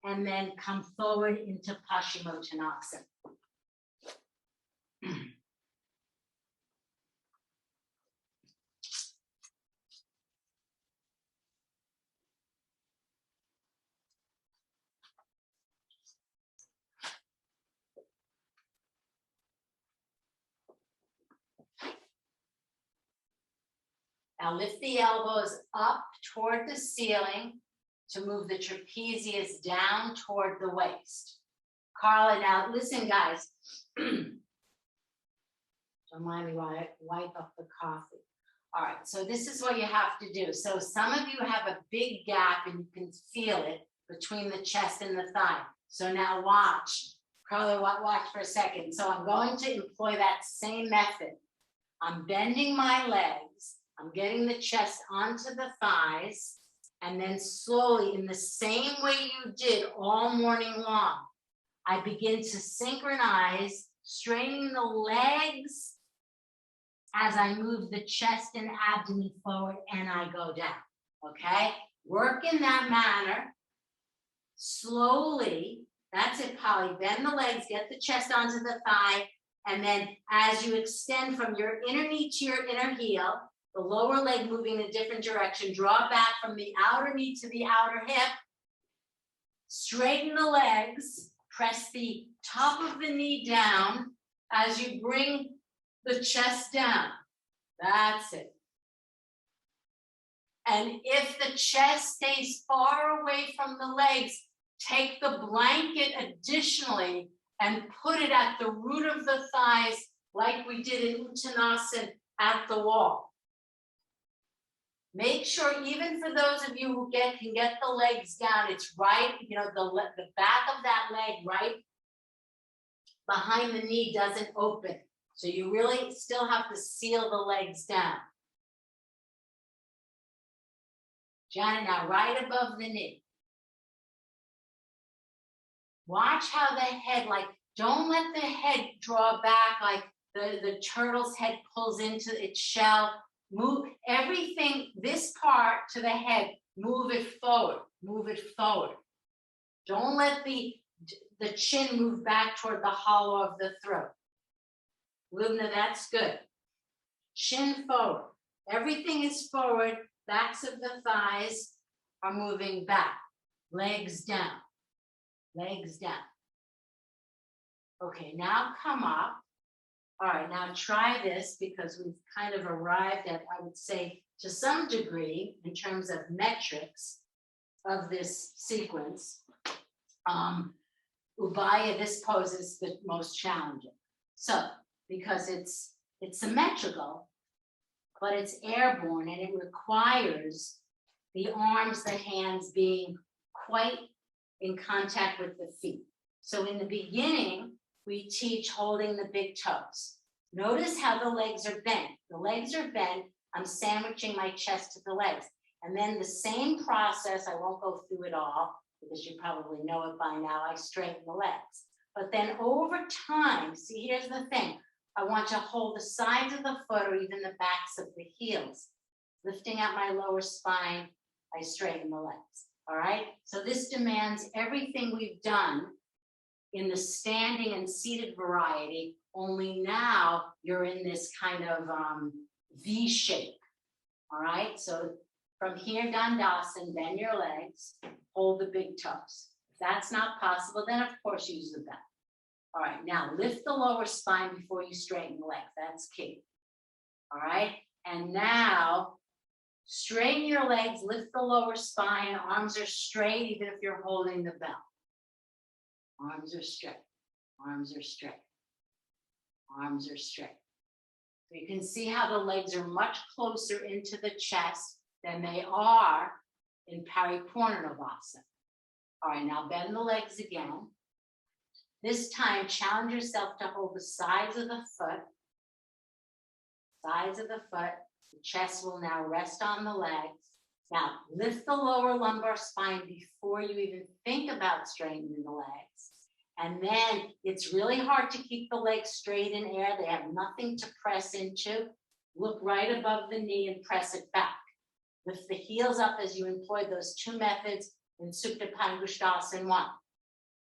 and then come forward into Paschimottanasana. Now lift the elbows up toward the ceiling to move the trapezius down toward the waist. Carla, now listen, guys. Don't mind me while I wipe up the coffee. All right, so this is what you have to do. So some of you have a big gap and you can feel it between the chest and the thigh. So now watch. Carla, watch for a second. So I'm going to employ that same method. I'm bending my legs. I'm getting the chest onto the thighs, and then slowly, in the same way you did all morning long, I begin to synchronize, straightening the legs as I move the chest and abdomen forward and I go down, okay? Work in that manner, slowly. That's it, Polly. Bend the legs, get the chest onto the thigh, and then as you extend from your inner knee to your inner heel, the lower leg moving in a different direction, draw back from the outer knee to the outer hip, straighten the legs, press the top of the knee down as you bring the chest down. That's it. And if the chest stays far away from the legs, take the blanket additionally and put it at the root of the thighs like we did in Uttanasana at the wall. Make sure, even for those of you who can get the legs down, it's right, the back of that leg right behind the knee doesn't open. So you really still have to seal the legs down. Janet, now right above the knee. Watch how the head, don't let the head draw back like the turtle's head pulls into its shell. Move everything, this part to the head, move it forward, move it forward. Don't let the chin move back toward the hollow of the throat. Lubna, that's good. Chin forward. Everything is forward. Backs of the thighs are moving back. Legs down. Legs down. Okay, now come up. All right, now try this because we've kind of arrived at, I would say, to some degree, in terms of metrics of this sequence. Ubaya, this pose is the most challenging. So, because it's symmetrical, but it's airborne and it requires the arms, the hands being quite in contact with the feet. So in the beginning, we teach holding the big toes. Notice how the legs are bent. The legs are bent. I'm sandwiching my chest to the legs. And then the same process, I won't go through it all because you probably know it by now, I straighten the legs. But then over time, see, here's the thing. I want to hold the sides of the foot or even the backs of the heels. Lifting out my lower spine, I straighten the legs, all right? So this demands everything we've done in the standing and seated variety, only now you're in this kind of V shape, all right? So from here, Dandasana, bend your legs, hold the big toes. If that's not possible, then of course use the bend. All right, now lift the lower spine before you straighten the legs. That's key. All right, and now straighten your legs, lift the lower spine, arms are straight even if you're holding the bell. Arms are straight, arms are straight, arms are straight. So you can see how the legs are much closer into the chest than they are in Paripurna-Navasana. All right, now bend the legs again. This time, challenge yourself to hold the sides of the foot. Sides of the foot. The chest will now rest on the legs. Now, lift the lower lumbar spine before you even think about straightening the legs. And then it's really hard to keep the legs straight in air. They have nothing to press into. Look right above the knee and press it back. Lift the heels up as you employ those two methods in Supta Pangushtasana 1.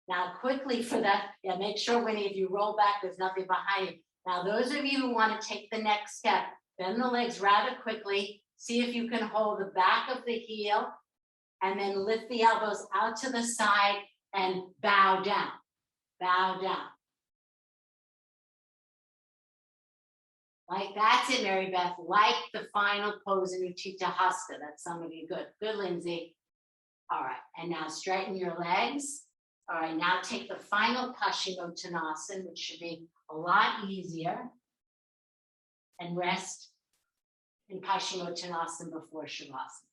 Now, quickly for that, make sure, Winnie, if you roll back, there's nothing behind you. Now, those of you who want to take the next step, bend the legs rather quickly. See if you can hold the back of the heel and then lift the elbows out to the side and bow down. Bow down. Like that's it, Mary Beth. Like the final pose in Utthita Hasta. That's some of you. Good. Good, Lindsay. All right. And now straighten your legs. All right, now take the final Paschimottanasana, which should be a lot easier, and rest in Paschimottanasana before Shavasana.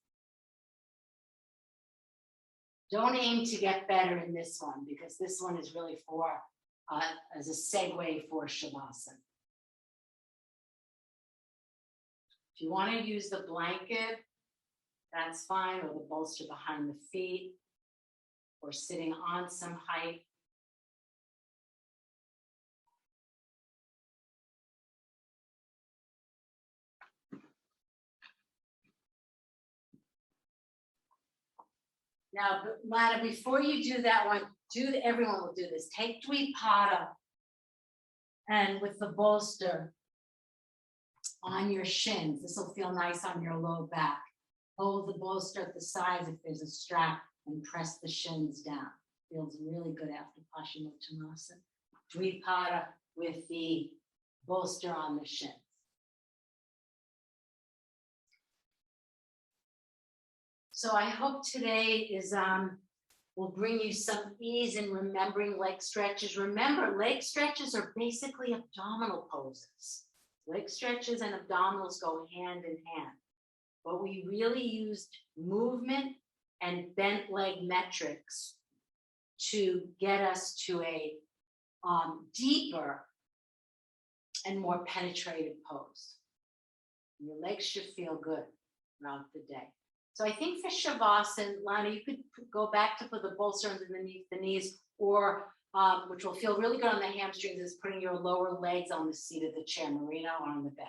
Don't aim to get better in this one because this one is really for, as a segue for Shavasana. If you want to use the blanket, that's fine, or the bolster behind the feet, or sitting on some height. Now, Lana, before you do that one, everyone will do this. Take Dvipada and with the bolster on your shins. This will feel nice on your low back. Hold the bolster at the sides if there's a strap and press the shins down. Feels really good after Paschimottanasana. Dvipada with the bolster on the shins. So I hope today will bring you some ease in remembering leg stretches. Remember, leg stretches are basically abdominal poses. Leg stretches and abdominals go hand in hand. But we really used movement and bent leg metrics to get us to a deeper and more penetrative pose. Your legs should feel good throughout the day. So I think for Shavasana, Lana, you could go back to put the bolster underneath the knees, or which will feel really good on the hamstrings, is putting your lower legs on the seat of the chair, Marina, or on the bed.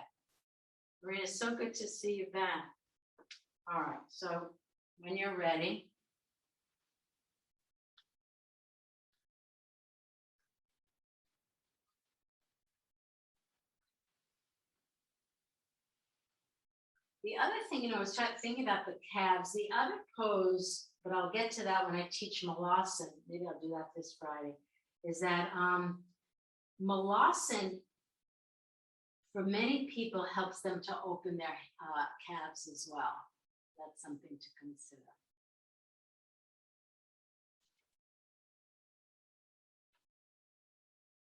Marina, so good to see you back. All right, so when you're ready, the other thing, I was thinking about the calves. The other pose, but I'll get to that when I teach Malasana. Maybe I'll do that this Friday. Is that Malasana, for many people, helps them to open their calves as well. That's something to consider.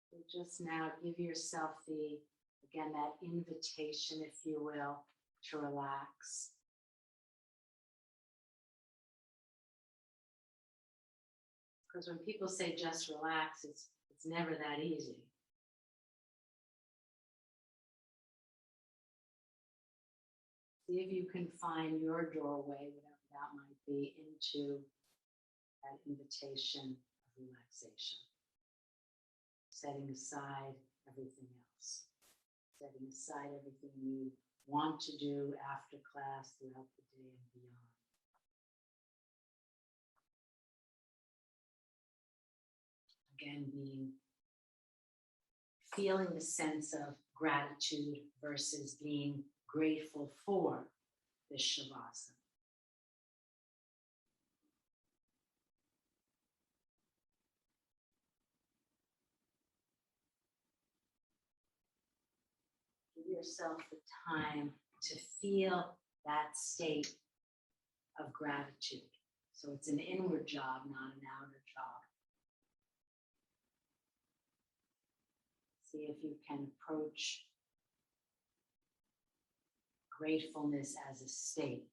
So just now, give yourself again, that invitation, if you will, to relax. Because when people say just relax, it's It's never that easy. See if you can find your doorway, whatever that might be, into that invitation of relaxation. Setting aside everything else. Setting aside everything you want to do after class, throughout the day and beyond. Again, feeling the sense of gratitude versus being grateful for this Shavasana. Give yourself the time to feel that state of gratitude. So it's an inward job, not an outer job. See if you can approach gratefulness as a state.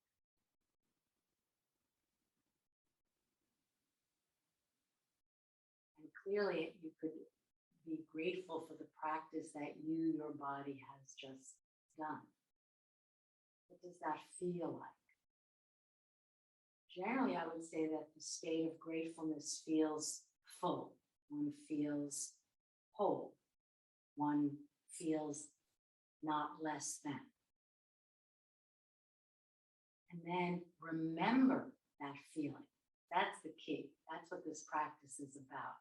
And clearly you could be grateful for the practice that your body has just done. What does that feel like? Generally, I would say that the state of gratefulness feels full. One feels whole. One feels not less than. And then remember that feeling. That's the key. That's what this practice is about.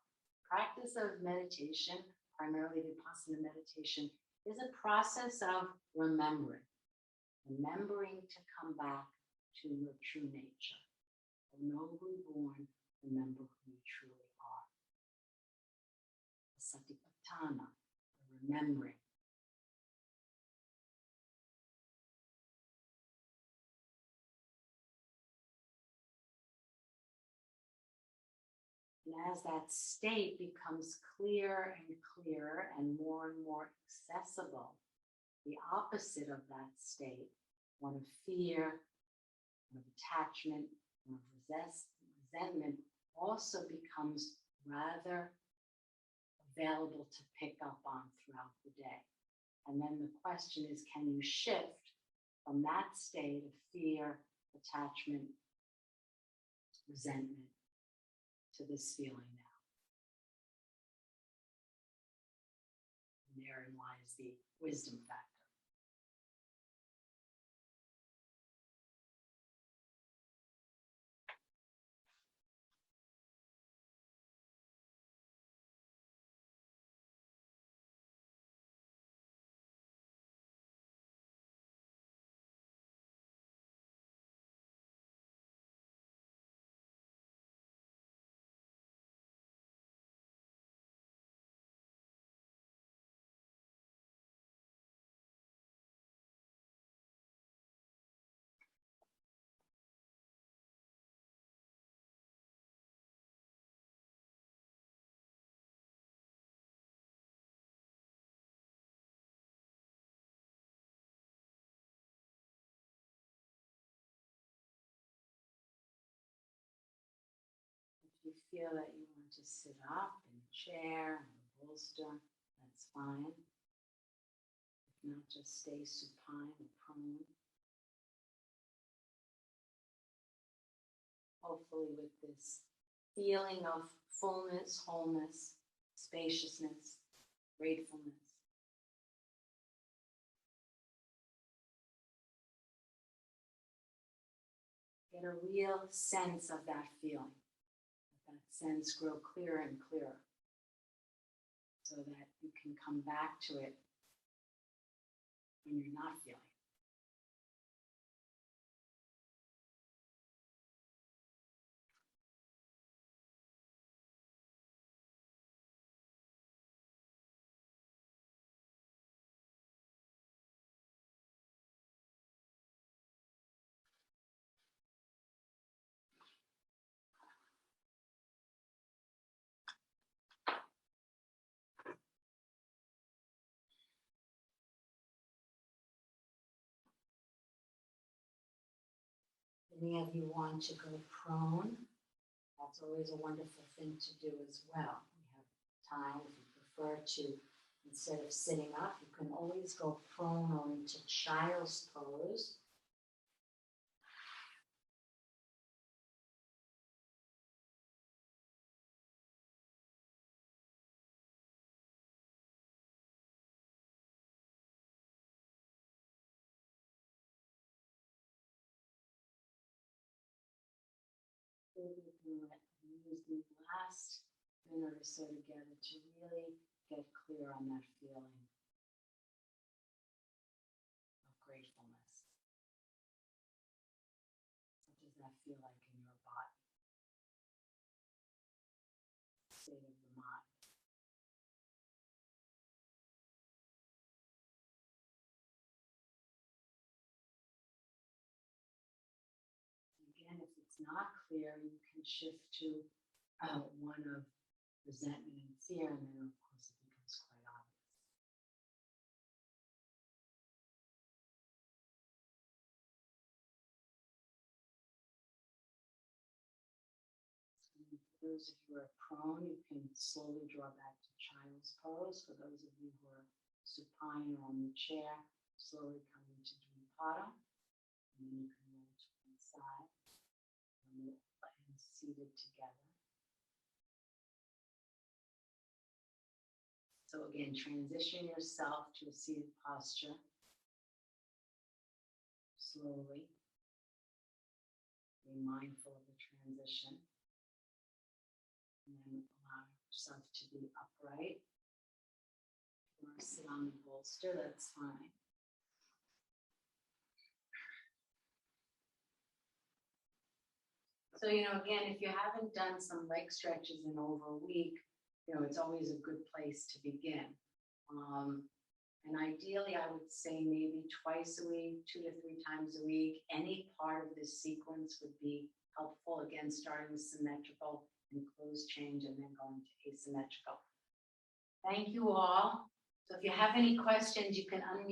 Practice of meditation, primarily Vipassana meditation, is a process of remembering. Remembering to come back to your true nature. Nobly born, remember who you truly are. The Satipatthana, the remembering. And as that state becomes clearer and clearer and more accessible, the opposite of that state, one of fear, one of attachment, one of resentment, also becomes rather available to pick up on throughout the day. And then the question is, can you shift from that state of fear, attachment, resentment, to this feeling now? And therein lies the wisdom factor. If you feel that you want to sit up in a chair, in a bolster, that's fine. If not, just stay supine or prone. Hopefully with this feeling of fullness, wholeness, spaciousness, gratefulness. Get a real sense of that feeling. Let that sense grow clearer and clearer so that you can come back to it when you're not feeling it. Any of you want to go prone? That's always a wonderful thing to do as well. We have time. If you prefer to, instead of sitting up, you can always go prone or into child's pose. Use the last minute or so together to really get clear on that feeling of gratefulness. What does that feel like in your body? State of the mind. Again, if it's not clear, you can shift to one of resentment and fear, and then of course it becomes quite obvious. And for those of you who are prone, you can slowly draw back to child's pose. For those of you who are supine or on the chair, slowly come into Dhammapada, and then you can roll to one side and seated together. So again, transition yourself to a seated posture slowly. Be mindful of the transition. And then allow yourself to be upright. If you want to sit on the bolster, that's fine. So, again, if you haven't done some leg stretches in over a week, it's always a good place to begin. And ideally, I would say maybe twice a week, 2 to 3 times a week. Any part of this sequence would be helpful. Again, starting with symmetrical and close change and then going to asymmetrical. Thank you all. So if you have any questions, you can unmute.